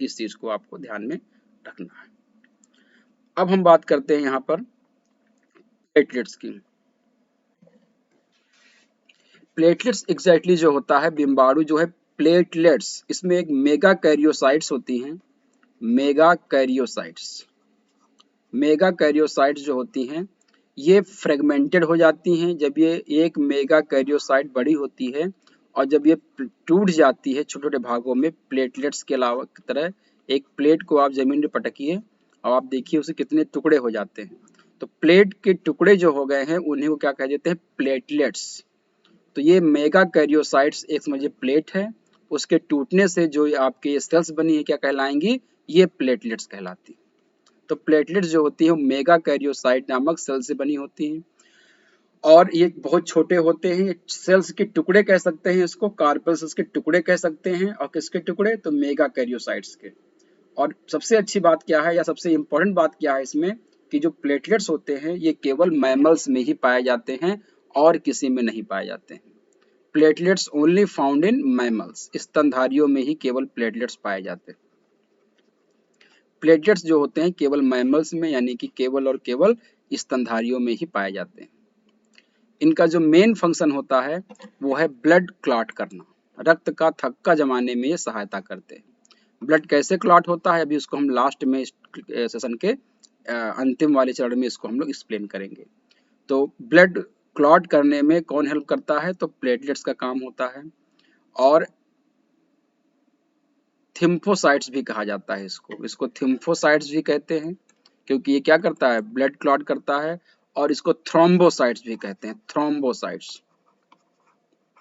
इस चीज को आपको ध्यान में रखना है। अब हम बात करते हैं यहाँ पर प्लेटलेट्स की। प्लेटलेट्स एग्जैक्टली जो होता है, बिम्बाणु जो है प्लेटलेट्स, इसमें एक मेगा कैरियोसाइट्स होती हैं, मेगा कैरियोसाइट्स, मेगा कैरियोसाइट्स जो होती हैं ये फ्रेगमेंटेड हो जाती हैं जब ये एक मेगा कैरियोसाइट बड़ी होती है, और जब ये टूट जाती है छोटे छोटे भागों में, प्लेटलेट्स के अलावा की तरह, एक प्लेट को आप जमीन में पटकिए और आप देखिए उसे कितने टुकड़े हो जाते हैं। तो प्लेट के टुकड़े जो हो गए हैं उन्हें वो क्या कह देते हैं, प्लेटलेट्स। तो ये मेगा कैरियोसाइट्स एक समझिए प्लेट है, उसके टूटने से जो आपके ये सेल्स बनी है क्या कहलाएंगी, ये प्लेटलेट्स कहलाती। तो प्लेटलेट्स जो होती है मेगा कैरियोसाइट नामक सेल से बनी होती हैं, और ये बहुत छोटे होते हैं, सेल्स के टुकड़े कह सकते हैं इसको, कार्पल सेल्स के टुकड़े कह सकते हैं। और किसके टुकड़े, तो मेगा कैरियोसाइट्स के। और सबसे अच्छी बात क्या है या सबसे इंपॉर्टेंट बात क्या है इसमें, कि जो प्लेटलेट्स होते हैं ये केवल मैमल्स में ही पाए जाते हैं और किसी में नहीं पाए जाते हैं। Platelets only found in mammals, स्तनधारियों में ही केवल प्लेटलेट्स पाए जाते हैं। प्लेटलेट्स जो होते हैं केवल मैमल्स में, यानी कि केवल और केवल स्तनधारियों में ही पाए जाते हैं। इनका जो मेन फंक्शन होता है वो है ब्लड क्लॉट करना, रक्त का थक्का जमाने में ये सहायता करते हैं। ब्लड कैसे क्लॉट होता है अभी उसको हम लास्ट में सेशन के अंतिम वाले चरण में इसको हम लोग एक्सप्लेन करेंगे। तो ब्लड क्लॉट करने में कौन हेल्प करता है, तो प्लेटलेट्स का काम होता है। और थिम्फोसाइट्स भी कहा जाता है इसको थिम्फोसाइट्स भी कहते हैं, क्योंकि ये क्या करता है, ब्लड क्लॉट करता है। और इसको थ्रोम्बोसाइट्स भी कहते हैं, थ्रोम्बोसाइट्स,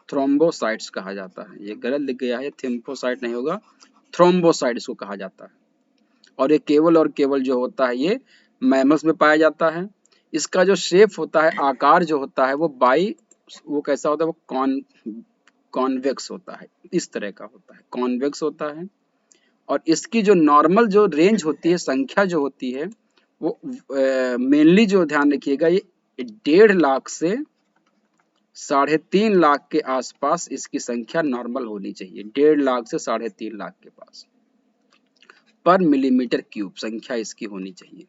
थ्रोम्बोसाइट्स कहा जाता है। ये गलत लिख गया है, थिम्फोसाइट नहीं होगा, थ्रोम्बोसाइट इसको कहा जाता है। और ये केवल और केवल जो होता है ये मैमल्स में पाया जाता है। इसका जो शेप होता है, आकार जो होता है वो कैसा होता है, वो कॉन्वेक्स होता है, इस तरह का होता है, कॉन्वेक्स होता है। और इसकी जो नॉर्मल जो रेंज होती है, संख्या जो होती है वो मेनली जो ध्यान रखिएगा, ये 1.5 लाख से 3.5 लाख के आसपास इसकी संख्या नॉर्मल होनी चाहिए। 1.5 लाख से 3.5 लाख के पास पर मिलीमीटर क्यूब संख्या इसकी होनी चाहिए।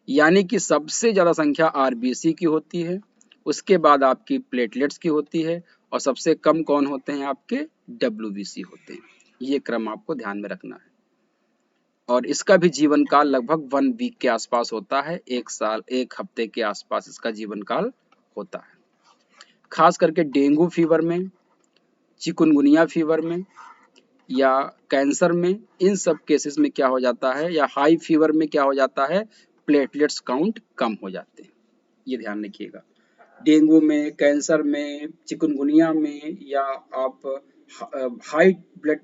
यानी कि सबसे ज्यादा संख्या आरबीसी की होती है, उसके बाद आपकी प्लेटलेट्स की होती है, और सबसे कम कौन होते हैं, आपके डब्ल्यूबीसी होते हैं। ये क्रम आपको ध्यान में रखना है। और इसका भी जीवन काल लगभग 1 वीक के आसपास होता है, 1 साल 1 हफ्ते के आसपास इसका जीवन काल होता है। खास करके डेंगू फीवर में, चिकुनगुनिया फीवर में, या कैंसर में, इन सब केसेस में क्या हो जाता है, या हाई फीवर में क्या हो जाता है, प्लेटलेट्स काउंट कम हो जाते हैं। ये ध्यान रखिएगा, डेंगू में, कैंसर में, चिकुनगुनिया में, या आप हाई ब्लड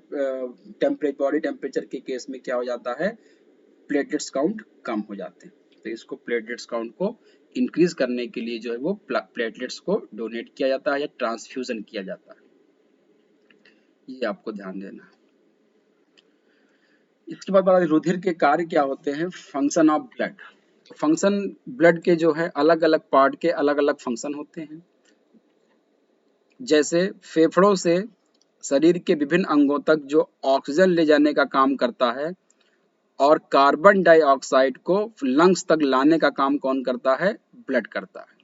बॉडी टेम्परेचर के केस में क्या हो जाता है, प्लेटलेट्स काउंट कम हो जाते हैं। तो इसको प्लेटलेट्स काउंट को इंक्रीज करने के लिए जो है वो प्लेटलेट्स को डोनेट किया जाता है या ट्रांसफ्यूजन किया जाता है। ये आपको ध्यान देना है। इसके बाद बात रुधिर के कार्य क्या होते हैं, function of blood. Function blood के जो है अलग अलग पार्ट के अलग अलग फंक्शन होते हैं। जैसे फेफड़ों से शरीर के विभिन्न अंगों तक जो ऑक्सीजन ले जाने का काम करता है और कार्बन डाइऑक्साइड को लंग्स तक लाने का काम कौन करता है, ब्लड करता है।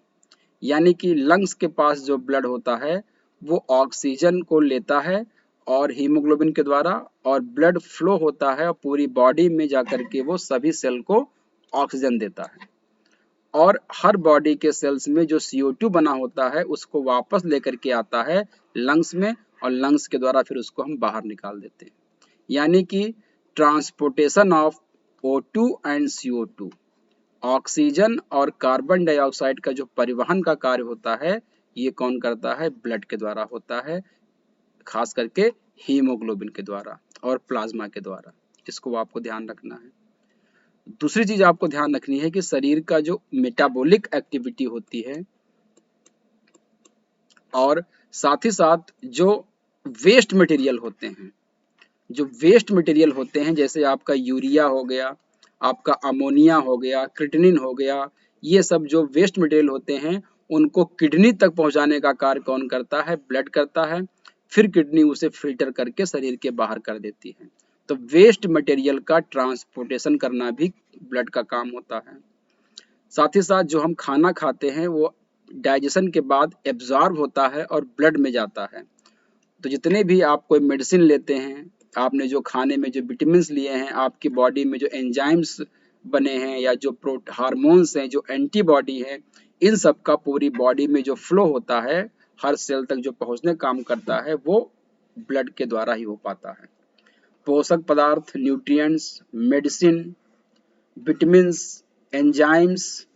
यानी कि लंग्स के पास जो ब्लड होता है वो ऑक्सीजन को लेता है और हीमोग्लोबिन के द्वारा, और ब्लड फ्लो होता है और पूरी बॉडी में जाकर के वो सभी सेल को ऑक्सीजन देता है। और हर बॉडी के सेल्स में जो CO2 बना होता है उसको वापस लेकर के आता है लंग्स में, और लंग्स के द्वारा फिर उसको हम बाहर निकाल देते हैं। यानी कि transportation of O2 and CO2, oxygen और कार्बन डाइऑक्साइड का जो परिवहन का कार्य होता है ये कौन करता है, ब्लड के द्वारा होता है, खास करके हीमोग्लोबिन के द्वारा और प्लाज्मा के द्वारा। इसको आपको ध्यान रखना है। दूसरी चीज आपको ध्यान रखनी है कि शरीर का जो मेटाबॉलिक एक्टिविटी होती है और साथ ही साथ जो वेस्ट मटेरियल होते हैं, जो वेस्ट मटेरियल होते हैं जैसे आपका यूरिया हो गया, आपका अमोनिया हो गया, क्रिएटिनिन हो गया, ये सब जो वेस्ट मटेरियल होते हैं उनको किडनी तक पहुंचाने का कार्य कौन करता है, ब्लड करता है। फिर किडनी उसे फिल्टर करके शरीर के बाहर कर देती है। तो वेस्ट मटेरियल का ट्रांसपोर्टेशन करना भी ब्लड का काम होता है। साथ ही साथ जो हम खाना खाते हैं वो डाइजेशन के बाद एब्जॉर्ब होता है और ब्लड में जाता है। तो जितने भी आप कोई मेडिसिन लेते हैं, आपने जो खाने में जो विटामिन्स लिए हैं, आपकी बॉडी में जो एंजाइम्स बने हैं या जो हार्मोन्स हैं, जो एंटीबॉडी है, इन सब का पूरी बॉडी में जो फ्लो होता है हर सेल तक जो पहुंचने काम करता है वो ब्लड के द्वारा ही हो पाता है। पोषक पदार्थ, nutrients, medicine, vitamins, enzymes,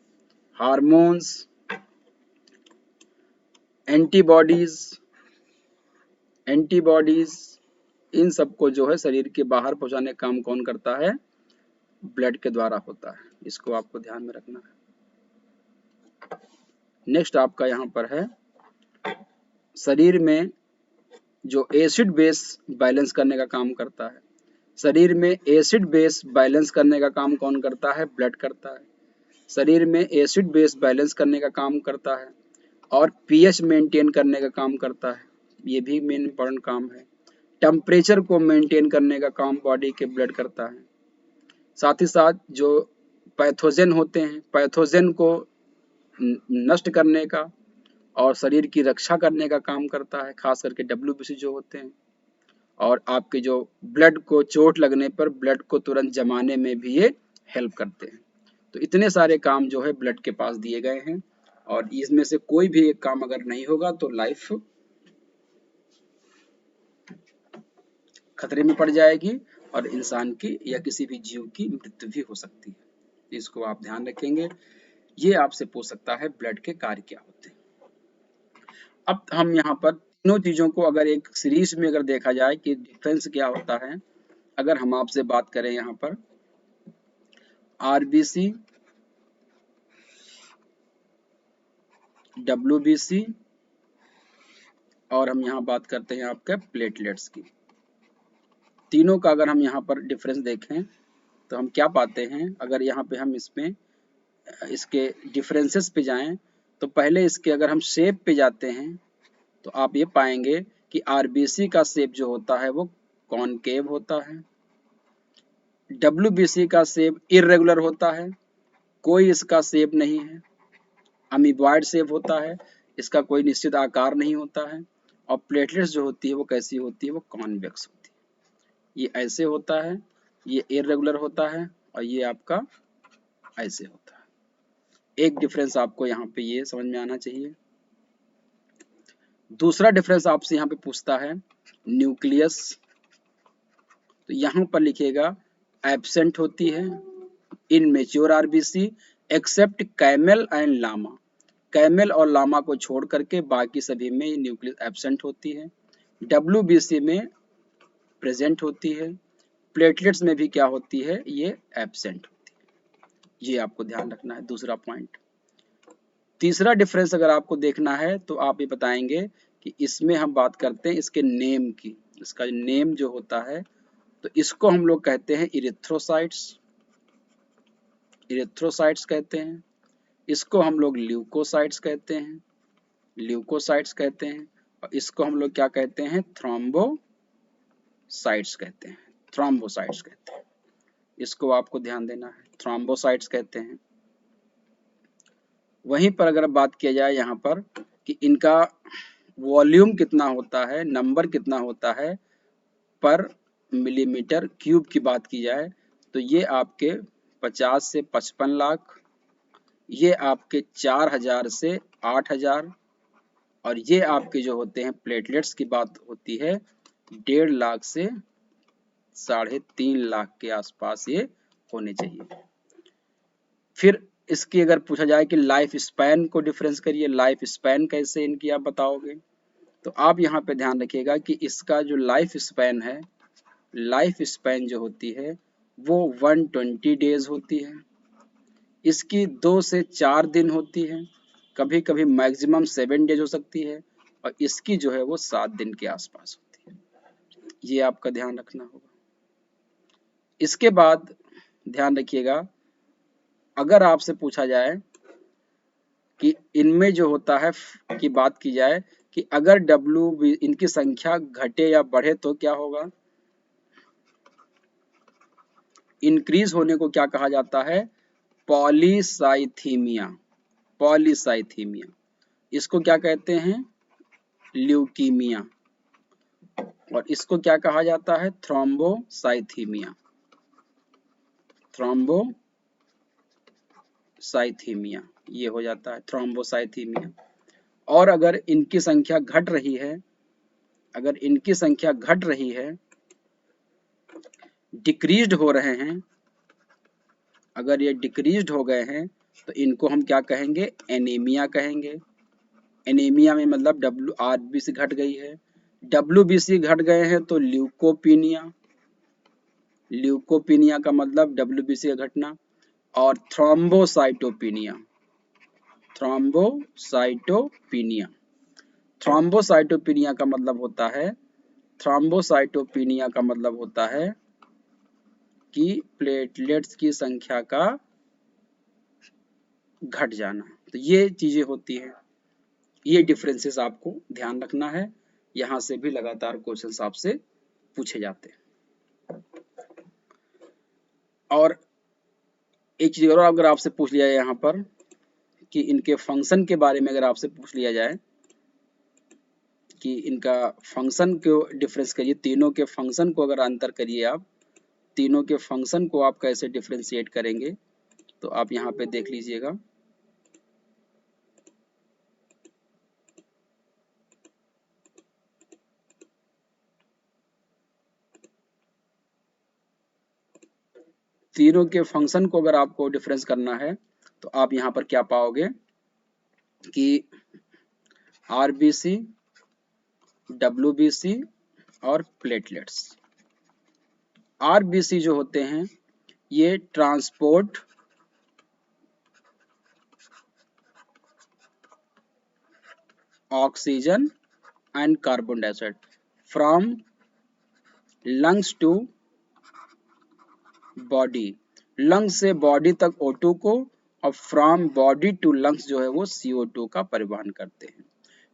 hormones, antibodies, इन सबको जो है शरीर के बाहर पहुंचाने का काम कौन करता है, ब्लड के द्वारा होता है। इसको आपको ध्यान में रखना है। नेक्स्ट आपका यहाँ पर है शरीर में जो एसिड बेस बैलेंस करने का काम करता है। शरीर में एसिड बेस बैलेंस करने का काम कौन करता है, ब्लड करता है। शरीर में एसिड बेस बैलेंस करने का काम करता है और pH मेंटेन करने का काम करता है। ये भी मेन इंपॉर्टेंट काम है। टेम्परेचर को मेंटेन करने का काम बॉडी के ब्लड करता है। साथ ही साथ जो पैथोजन होते हैं, पैथोजन को नष्ट करने का और शरीर की रक्षा करने का काम करता है, खास करके WBC जो होते हैं। और आपके जो ब्लड को चोट लगने पर ब्लड को तुरंत जमाने में भी ये हेल्प करते हैं। तो इतने सारे काम जो है ब्लड के पास दिए गए हैं और इसमें से कोई भी एक काम अगर नहीं होगा तो लाइफ खतरे में पड़ जाएगी और इंसान की या किसी भी जीव की मृत्यु भी हो सकती है। इसको आप ध्यान रखेंगे। ये आपसे पूछ सकता है ब्लड के कार्य क्या होते हैं। अब हम यहाँ पर तीनों चीजों को अगर एक सीरीज में अगर देखा जाए कि डिफरेंस क्या होता है, अगर हम आपसे बात करें यहाँ पर RBC, WBC और हम यहाँ बात करते हैं आपके प्लेटलेट्स की, तीनों का अगर हम यहाँ पर डिफरेंस देखें तो हम क्या पाते हैं। अगर यहाँ पे हम इसमें इसके डिफरेंसेस पे जाएं तो पहले इसके अगर हम शेप पे जाते हैं तो आप ये पाएंगे कि RBC का शेप जो होता है वो कॉनकेव होता है, WBC का शेप इर्रेगुलर होता है, कोई इसका शेप नहीं है, अमीबॉइड शेप होता है, इसका कोई निश्चित आकार नहीं होता है। और प्लेटलेट्स जो होती है वो कैसी होती है, वो कॉन्वेक्स होती है। ये ऐसे होता है, ये इर्रेगुलर होता है और ये आपका ऐसे होता है। एक डिफरेंस आपको यहाँ पे ये समझ में आना चाहिए। दूसरा डिफरेंस आपसे यहाँ पे पूछता है न्यूक्लियस, तो यहाँ पर लिखिएगा एब्सेंट होती है in mature RBC except camel and llama. Camel और लामा को छोड़ करके बाकी सभी में न्यूक्लियस एब्सेंट होती है। WBC में प्रेजेंट होती है। प्लेटलेट्स में भी क्या होती है, ये एब्सेंट होती है। ये आपको ध्यान रखना है, दूसरा पॉइंट। तीसरा डिफरेंस अगर आपको देखना है तो आप ये बताएंगे कि इसमें हम बात करते हैं इसके नेम की। इसका नेम जो होता है तो इसको हम लोग कहते हैं इरिथ्रोसाइट्स, इरिथ्रोसाइट्स कहते हैं। इसको हम लोग ल्यूकोसाइट्स कहते हैं, ल्यूकोसाइट्स कहते हैं। और इसको हम लोग क्या कहते हैं, थ्रोम्बोसाइट्स कहते हैं, थ्रोम्बोसाइट्स कहते हैं। इसको आपको ध्यान देना है, थ्रोम्बोसाइट्स कहते हैं। वहीं पर अगर बात किया जाए यहाँ पर कि इनका वॉल्यूम कितना होता है, नंबर कितना होता है पर मिलीमीटर क्यूब की बात की जाए तो ये आपके 50 से 55 लाख, ये आपके 4000 से 8000, और ये आपके जो होते हैं प्लेटलेट्स की बात होती है 1.5 लाख से 3.5 लाख के आसपास ये होने चाहिए। फिर इसकी अगर पूछा जाए कि लाइफ स्पैन को डिफरेंस करिए, लाइफ स्पैन कैसे इनकी आप बताओगे, तो आप यहाँ पे ध्यान रखिएगा कि इसका जो लाइफ स्पैन है, लाइफ स्पैन जो होती है वो 120 डेज होती है। इसकी 2 से 4 दिन होती है, कभी कभी मैक्सिमम 7 डेज हो सकती है, और इसकी जो है वो 7 दिन के आसपास होती है। ये आपका ध्यान रखना होगा। इसके बाद ध्यान रखिएगा, अगर आपसे पूछा जाए कि इनमें जो होता है की बात की जाए कि अगर W इनकी संख्या घटे या बढ़े तो क्या होगा, इंक्रीज होने को क्या कहा जाता है, पॉलीसाइथीमिया, पॉलीसाइथीमिया। इसको क्या कहते हैं, ल्यूकीमिया, और इसको क्या कहा जाता है, थ्रोम्बोसाइथीमिया, थ्रोम्बोसाइथीमिया, ये हो जाता है थ्रोम्बोसाइथीमिया। और अगर इनकी संख्या घट रही है, अगर इनकी संख्या घट रही है, डिक्रीज्ड हो रहे हैं, अगर ये डिक्रीज्ड हो गए हैं तो इनको हम क्या कहेंगे, एनीमिया कहेंगे। एनीमिया में मतलब आरबीसी घट गई है, डब्ल्यूबीसी घट गए हैं तो ल्यूकोपीनिया, ल्यूकोपीनिया का मतलब डब्ल्यूबीसी का घटना। और थ्रोम्बोसाइटोपिनिया, थ्रोम्बोसाइटोपिनिया, थ्रोम्बोसाइटोपिनिया का मतलब होता है, थ्रोम्बोसाइटोपिनिया का मतलब होता है कि प्लेटलेट्स की संख्या का घट जाना। तो ये चीजें होती हैं, ये डिफरेंसेस आपको ध्यान रखना है। यहाँ से भी लगातार क्वेश्चंस आपसे पूछे जाते हैं। और एक चीज और अगर आपसे पूछ लिया जाए यहाँ पर कि इनके फंक्शन के बारे में अगर आपसे पूछ लिया जाए कि इनका फंक्शन को डिफरेंस करिए, तीनों के फंक्शन को अगर अंतर करिए आप, तीनों के फंक्शन को आप कैसे डिफरेंशिएट करेंगे, तो आप यहाँ पे देख लीजिएगा। तीनों के फंक्शन को अगर आपको डिफरेंस करना है तो आप यहाँ पर क्या पाओगे कि आरबीसी, डब्ल्यूबीसी और प्लेटलेट्स। आरबीसी जो होते हैं ये transport oxygen and carbon dioxide from lungs to body, lungs से बॉडी तक O2 को, और फ्रॉम बॉडी टू लंग्स जो है वो CO2 का परिवहन करते हैं।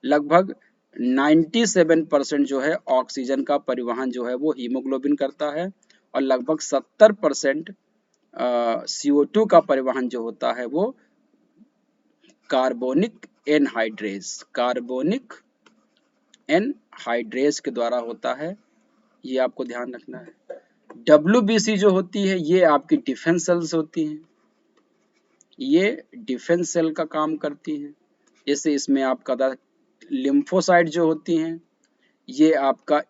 लगभग 97% जो है ऑक्सीजन का परिवहन जो है वो हीमोग्लोबिन करता है, और लगभग 70% CO2 का परिवहन जो होता है वो कार्बोनिक एनहाइड्रेज, कार्बोनिक एनहाइड्रेज के द्वारा होता है। ये आपको ध्यान रखना है। WBC जो होती है ये आपकी डिफेंस सेल्स होती हैं, ये डिफेंस सेल का काम करती हैं। जैसे इसमें आपका लिम्फोसाइट जो होती हैं, ये आपका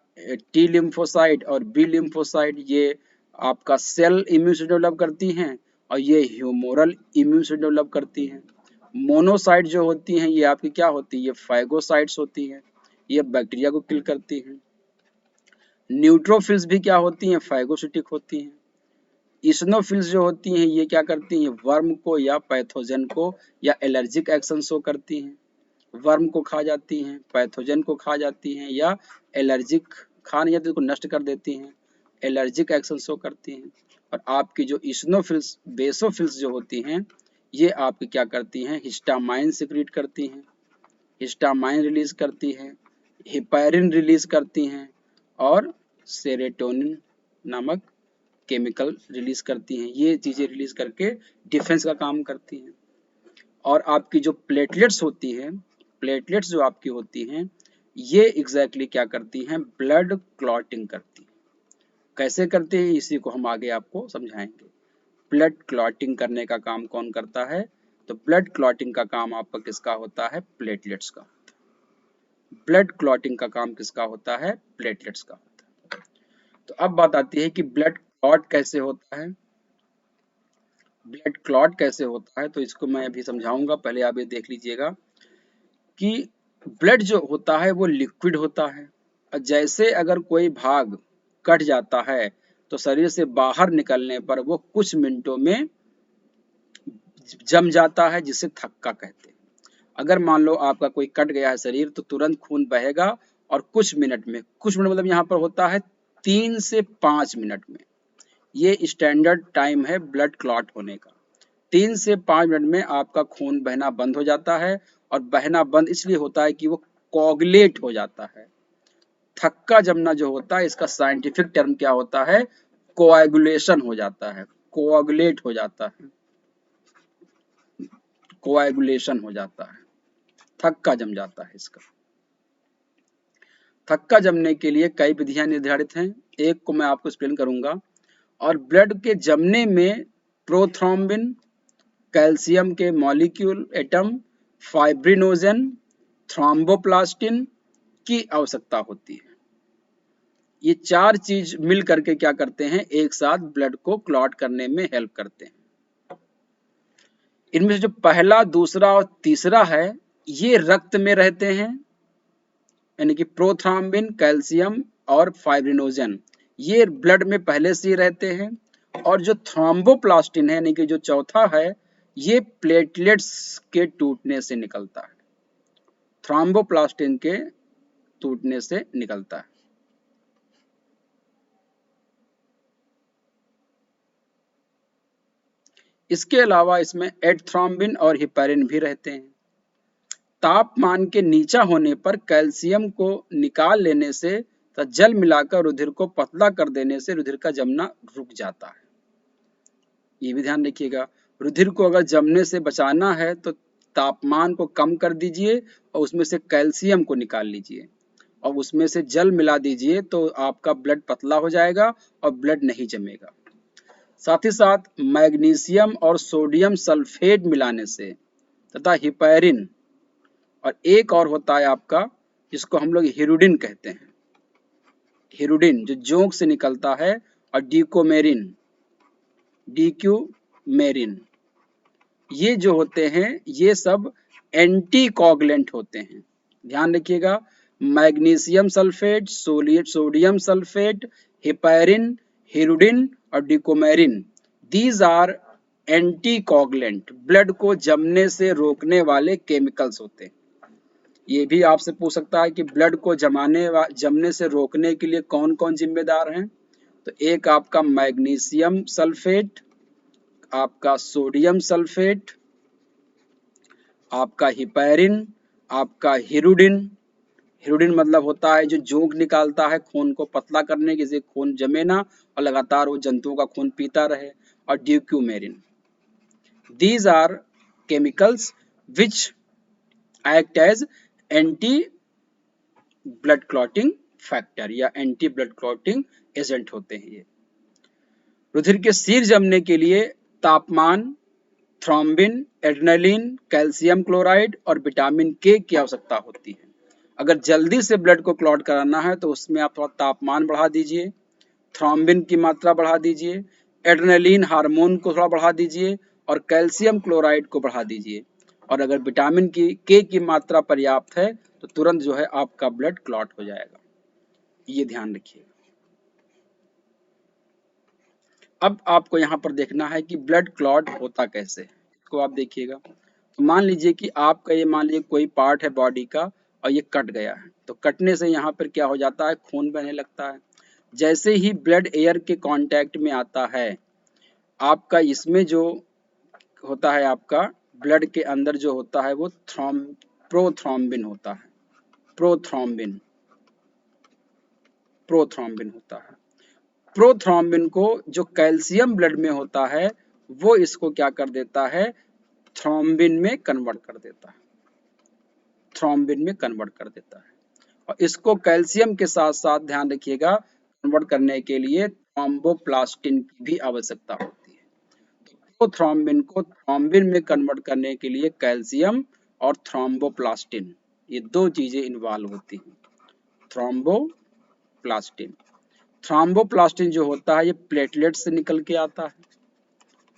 T लिम्फोसाइट और B लिम्फोसाइट ये आपका सेल इम्यून से डेवलप करती हैं, और ये ह्यूमोरल इम्यून से डेवलप करती हैं। मोनोसाइट जो होती हैं ये आपकी क्या होती है, ये फैगोसाइट्स होती हैं, ये बैक्टीरिया को किल करती हैं। न्यूट्रोफिल्स भी क्या होती हैं, फैगोसिटिक होती हैं। इसिनोफिल्स जो होती हैं ये क्या करती हैं, वर्म को या पैथोजन को या एलर्जिक एक्शन शो करती हैं। वर्म को खा जाती हैं, पैथोजन को खा जाती हैं, या एलर्जिक खा नहीं जाती उसको नष्ट कर देती हैं, एलर्जिक एक्शन शो करती हैं। और आपकी जो इसिनोफिल्स बेसोफिल्स जो होती हैं ये आपकी क्या करती हैं, हिस्टामाइन सिक्रीट करती हैं, हिस्टामाइन रिलीज करती हैं, हिपैरिन रिलीज करती हैं और सेरोटोनिन नामक केमिकल रिलीज करती हैं। ये चीजें रिलीज करके डिफेंस का काम करती हैं। और आपकी जो प्लेटलेट्स होती हैं, प्लेटलेट्स जो आपकी होती हैं ये एग्जैक्टली क्या करती हैं, ब्लड क्लॉटिंग करती हैं। कैसे करती हैं इसी को हम आगे आपको समझाएंगे। ब्लड क्लॉटिंग करने का काम कौन करता है, तो ब्लड क्लॉटिंग का काम आपका किसका होता है, प्लेटलेट्स का। ब्लड क्लॉटिंग का काम किसका होता है, प्लेटलेट्स का होता है। तो अब बात आती है कि ब्लड क्लॉट कैसे होता है। ब्लड क्लॉट कैसे होता है तो इसको मैं अभी समझाऊंगा, पहले आप ये देख लीजिएगा कि ब्लड जो होता है वो लिक्विड होता है। और जैसे अगर कोई भाग कट जाता है तो शरीर से बाहर निकलने पर वो कुछ मिनटों में जम जाता है, जिसे थक्का कहते हैं। अगर मान लो आपका कोई कट गया है शरीर तो तुरंत खून बहेगा और कुछ मिनट में, कुछ मिनट मतलब यहाँ पर होता है 3 से 5 मिनट में, ये स्टैंडर्ड टाइम है ब्लड क्लॉट होने का। 3 से 5 मिनट में आपका खून बहना बंद हो जाता है। और बहना बंद इसलिए होता है कि वो कोगुलेट हो जाता है। थक्का जमना जो होता है इसका साइंटिफिक टर्म क्या होता है, कोएगुलेशन हो जाता है, कोएगुलेट हो जाता है, कोएगुलेशन हो जाता है, थक्का जम जाता है इसका। थक्का जमने के लिए कई विधियां निर्धारित हैं, एक को मैं आपको एक्सप्लेन करूंगा। और ब्लड के जमने में प्रोथ्रोम्बिन, कैल्शियम के मॉलिक्यूल एटम, फाइब्रिनोजन, थ्रोम्बोप्लास्टिन की आवश्यकता होती है। ये 4 चीज मिल करके क्या करते हैं, एक साथ ब्लड को क्लॉट करने में हेल्प करते हैं। इनमें से जो पहला, दूसरा और तीसरा है ये रक्त में रहते हैं, यानी कि प्रोथ्रोम्बिन, कैल्शियम और फाइब्रिनोजन ये ब्लड में पहले से ही रहते हैं। और जो थ्रोम्बोप्लास्टिन है यानी कि जो चौथा है ये प्लेटलेट्स के टूटने से निकलता है, थ्रोम्बोप्लास्टिन के टूटने से निकलता है। इसके अलावा इसमें एडथ्रोम्बिन और हिपैरिन भी रहते हैं। तापमान के नीचा होने पर कैल्शियम को निकाल लेने से तथा जल मिलाकर रुधिर को पतला कर देने से रुधिर का जमना रुक जाता है। ये भी ध्यान रखिएगा, रुधिर को अगर जमने से बचाना है तो तापमान को कम कर दीजिए और उसमें से कैल्शियम को निकाल लीजिए और उसमें से जल मिला दीजिए तो आपका ब्लड पतला हो जाएगा और ब्लड नहीं जमेगा। साथ ही साथ मैग्नीशियम और सोडियम सल्फेट मिलाने से तथा हिपैरिन और एक और होता है आपका जिसको हम लोग हिरुडिन कहते हैं, हिरुडिन जो जोंक से निकलता है, और डिकोमेरिन, डिक्यूमेरिन, ये जो होते हैं ये सब एंटी कोगुलेंट होते हैं। ध्यान रखिएगा, magnesium sulphate, sodium sulphate, heparin, hirudin और dicoumarin, these are anticoagulant, blood को जमने से रोकने वाले केमिकल्स होते हैं। ये भी आपसे पूछ सकता है कि ब्लड को जमने से रोकने के लिए कौन कौन जिम्मेदार हैं, तो एक आपका मैग्नीशियम सल्फेट, आपका सोडियम सल्फेट, आपका हिपैरिन, आपका हिरुडिन, हिरुडिन मतलब होता है जो जोंक निकालता है खून को पतला करने के, खून जमे ना और लगातार वो जंतुओं का खून पीता रहे, और dicoumarin. These are chemicals which act as anti blood clotting factor या एंटी ब्लड क्लॉटिंग एजेंट होते हैं। ये रुधिर के सिर जमने के लिए तापमान, थ्रोम्बिन, एड्रेनलिन, कैल्शियम क्लोराइड और विटामिन के की आवश्यकता होती है। अगर जल्दी से ब्लड को क्लॉट कराना है तो उसमें आप थोड़ा तापमान बढ़ा दीजिए, थ्रोम्बिन की मात्रा बढ़ा दीजिए, एड्रेनलिन हार्मोन को थोड़ा बढ़ा दीजिए और कैल्शियम क्लोराइड को बढ़ा दीजिए। और अगर विटामिन की मात्रा पर्याप्त है तो तुरंत जो है आपका ब्लड क्लॉट हो जाएगा। ये ध्यान रखिए। अब आपको यहाँ पर देखना है कि ब्लड क्लॉट होता कैसे है, इसको आप देखिएगा। तो मान लीजिए कि आपका ये मान लीजिए कोई पार्ट है बॉडी का और ये कट गया है, तो कटने से यहाँ पर क्या हो जाता है, खून बहने लगता है। जैसे ही ब्लड एयर के कांटेक्ट में आता है, आपका इसमें जो होता है, आपका ब्लड के अंदर जो होता है वो प्रोथ्रोम्बिन होता है, प्रोथ्रोम्बिन प्रोथ्रोम्बिन होता है। प्रोथ्रोम्बिन को जो कैल्शियम ब्लड में होता है वो इसको क्या कर देता है, थ्रोम्बिन में कन्वर्ट कर देता है, थ्रोम्बिन में कन्वर्ट कर देता है। और इसको कैल्शियम के साथ साथ ध्यान रखिएगा, कन्वर्ट करने के लिए थ्रोम्बोप्लास्टिन की भी आवश्यकता होती है। तो थ्रोम्बिन को थ्रोम्बिन में कन्वर्ट करने के लिए कैल्शियम और थ्रोम्बोप्लास्टिन, ये दो चीजें इन्वॉल्व होती हैं। थ्रोम्बोप्लास्टिन थ्रोम्बोप्लास्टिन जो होता है ये प्लेटलेट से निकल के आता है,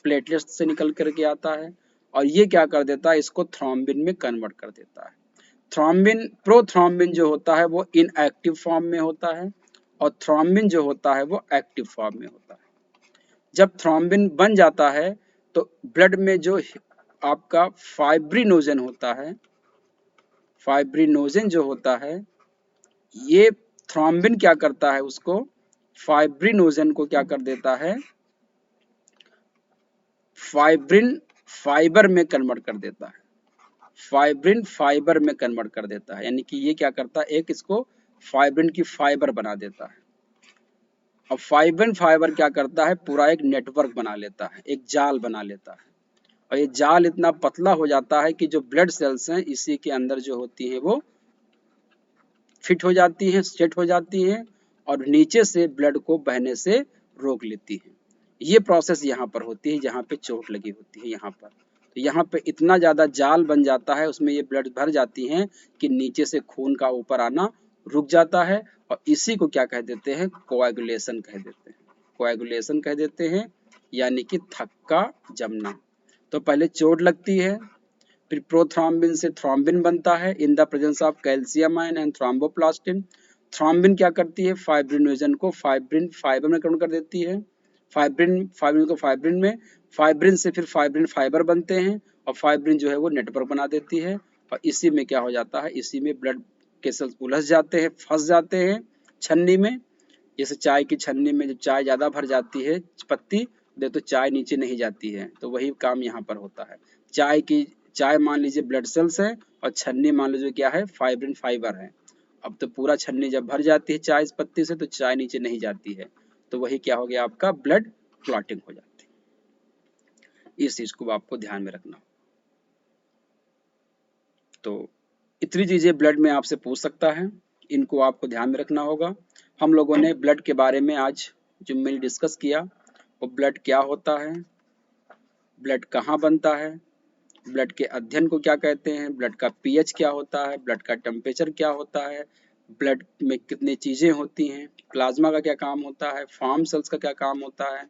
प्लेटलेट से निकल करके आता है, और ये क्या कर देता है, इसको थ्रोम्बिन में कन्वर्ट कर देता है। थ्रोम्बिन प्रोथ्रोम्बिन जो होता है वो इनएक्टिव फॉर्म में होता है, और थ्रोम्बिन जो होता है वो एक्टिव फॉर्म में होता है। जब थ्रोम्बिन बन जाता है तो ब्लड में जो आपका फाइब्रिनोजन होता है, फाइब्रिनोजन जो होता है, ये थ्रोम्बिन क्या करता है, उसको फाइब्रिनोजन को क्या कर देता है, फाइब्रिन फाइबर में कन्वर्ट कर देता है, फाइब्रिन फाइबर में कन्वर्ट कर देता है। यानी कि ये क्या करता है, एक इसको फाइब्रिन की फाइबर बना देता है। अब फाइब्रिन फाइबर क्या करता है, पूरा एक नेटवर्क बना लेता है, एक जाल बना लेता है, और ये जाल इतना पतला हो जाता है कि जो ब्लड सेल्स हैं इसी के अंदर जो होती हैं वो फिट हो जाती हैं, सेट हो जाती हैं, और नीचे से ब्लड को बहने से रोक लेती हैं। ये प्रोसेस यहाँ पर होती है जहाँ पे चोट लगी होती है, यहाँ पर। तो यहाँ पे इतना ज़्यादा जाल बन जाता है, उसमें ये ब्लड भर जाती हैं कि नीचे से खून का ऊपर आना रुक जाता है, और इसी को क्या कह देते हैं, कोएगुलेशन कह देते हैं, कोएगुलेशन कह देते हैं, यानी कि थक्का जमना। तो पहले चोट लगती है, फिर प्रोथ्रोम्बिन से थ्रोम्बिन बनता है in the presence of calcium ion and thromboplastin. Thrombin क्या करती है, फाइब्रिनोजन को फाइब्रिन फाइबर में कन्वर्ट कर देती है, फाइब्रिन फाइब्रिन को फाइब्रिन में, फाइब्रिन से फिर फाइब्रिन फाइबर बनते हैं, और फाइब्रिन जो है वो नेटवर्क बना देती है, और इसी में क्या हो जाता है, इसी में ब्लड के सेल्स उलझ जाते हैं, फंस जाते हैं छन्नी में। जैसे चाय की छन्नी में जब चाय ज़्यादा भर जाती है पत्ती दे तो चाय नीचे नहीं जाती है, तो वही काम यहाँ पर होता है। चाय मान लीजिए ब्लड सेल्स है, और छन्नी मान लीजिए क्या है, फाइब्रिन फाइबर है। अब तो पूरा छन्नी जब भर जाती है चाय इस पत्ती से तो चाय नीचे नहीं जाती है, तो वही क्या हो गया, आपका ब्लड क्लॉटिंग हो जाती है। इस चीज को आपको ध्यान में रखना। तो इतनी चीजें ब्लड में आपसे पूछ सकता है, इनको आपको ध्यान में रखना होगा। हम लोगों ने ब्लड के बारे में आज जो मैंने डिस्कस किया, वो ब्लड क्या होता है, ब्लड कहाँ बनता है, ब्लड के अध्ययन को क्या कहते हैं, ब्लड का पीएच क्या होता है, ब्लड का टेम्परेचर क्या होता है, ब्लड में कितनी चीजें होती हैं, प्लाज्मा का क्या काम होता है, फार्म सेल्स का क्या काम होता है,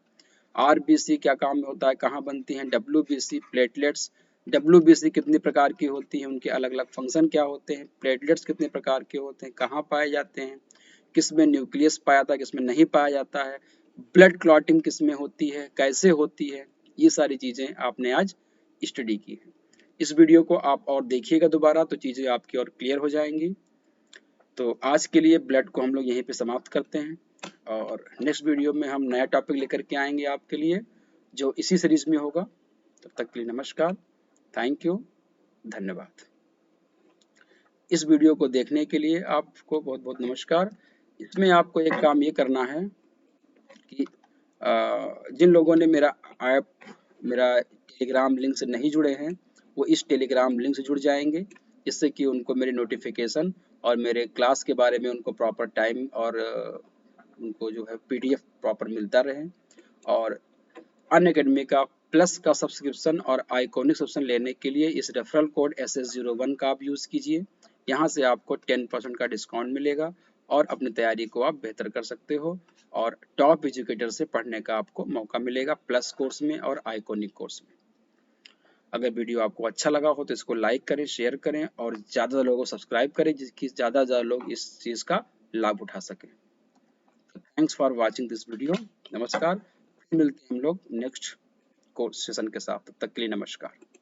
आरबीसी क्या काम होता है, कहाँ बनती हैं, डब्ल्यूबीसी, प्लेटलेट्स, डब्ल्यूबीसी कितने प्रकार की होती हैं, उनके अलग अलग फंक्शन क्या होते हैं, प्लेटलेट्स कितने प्रकार के होते हैं, कहाँ पाए जाते हैं, किसमें न्यूक्लियस पाया जाता है, किसमें नहीं पाया जाता है, ब्लड क्लॉटिंग किसमें होती है, कैसे होती है, ये सारी चीजें आपने आज स्टडी की है। इस वीडियो को आप और देखिएगा दोबारा तो चीजें आपकी और क्लियर हो जाएंगी। तो आज के लिए ब्लड को हम लोग यहीं पे समाप्त करते हैं, और नेक्स्ट वीडियो में हम नया टॉपिक लेकर के आएंगे आपके लिए जो इसी सीरीज में होगा। तब तक के लिए नमस्कार, थैंक यू, धन्यवाद। इस वीडियो को देखने के लिए आपको बहुत बहुत नमस्कार। इसमें आपको एक काम ये करना है कि जिन लोगों ने मेरा टेलीग्राम लिंक से नहीं जुड़े हैं वो इस टेलीग्राम लिंक से जुड़ जाएंगे, जिससे कि उनको मेरे नोटिफिकेशन और मेरे क्लास के बारे में उनको प्रॉपर टाइम और उनको जो है पीडीएफ प्रॉपर मिलता रहे। और अनअकैडमी का प्लस का सब्सक्रिप्शन और आइकॉनिक सब्सक्रिप्शन लेने के लिए इस रेफरल कोड SS01 का आप यूज़ कीजिए। यहाँ से आपको 10% का डिस्काउंट मिलेगा और अपनी तैयारी को आप बेहतर कर सकते हो, और टॉप एजुकेटर से पढ़ने का आपको मौका मिलेगा प्लस कोर्स में और आइकॉनिक कोर्स में। अगर वीडियो आपको अच्छा लगा हो तो इसको लाइक करें, शेयर करें, और ज़्यादा लोगों को सब्सक्राइब करें जिसकी ज़्यादा लोग इस चीज़ का लाभ उठा सकें। Thanks for watching this video. नमस्कार। मिलते हैं हम लोग नेक्स्ट कोर्स सेशन के साथ। तब तक के लिए नमस्कार।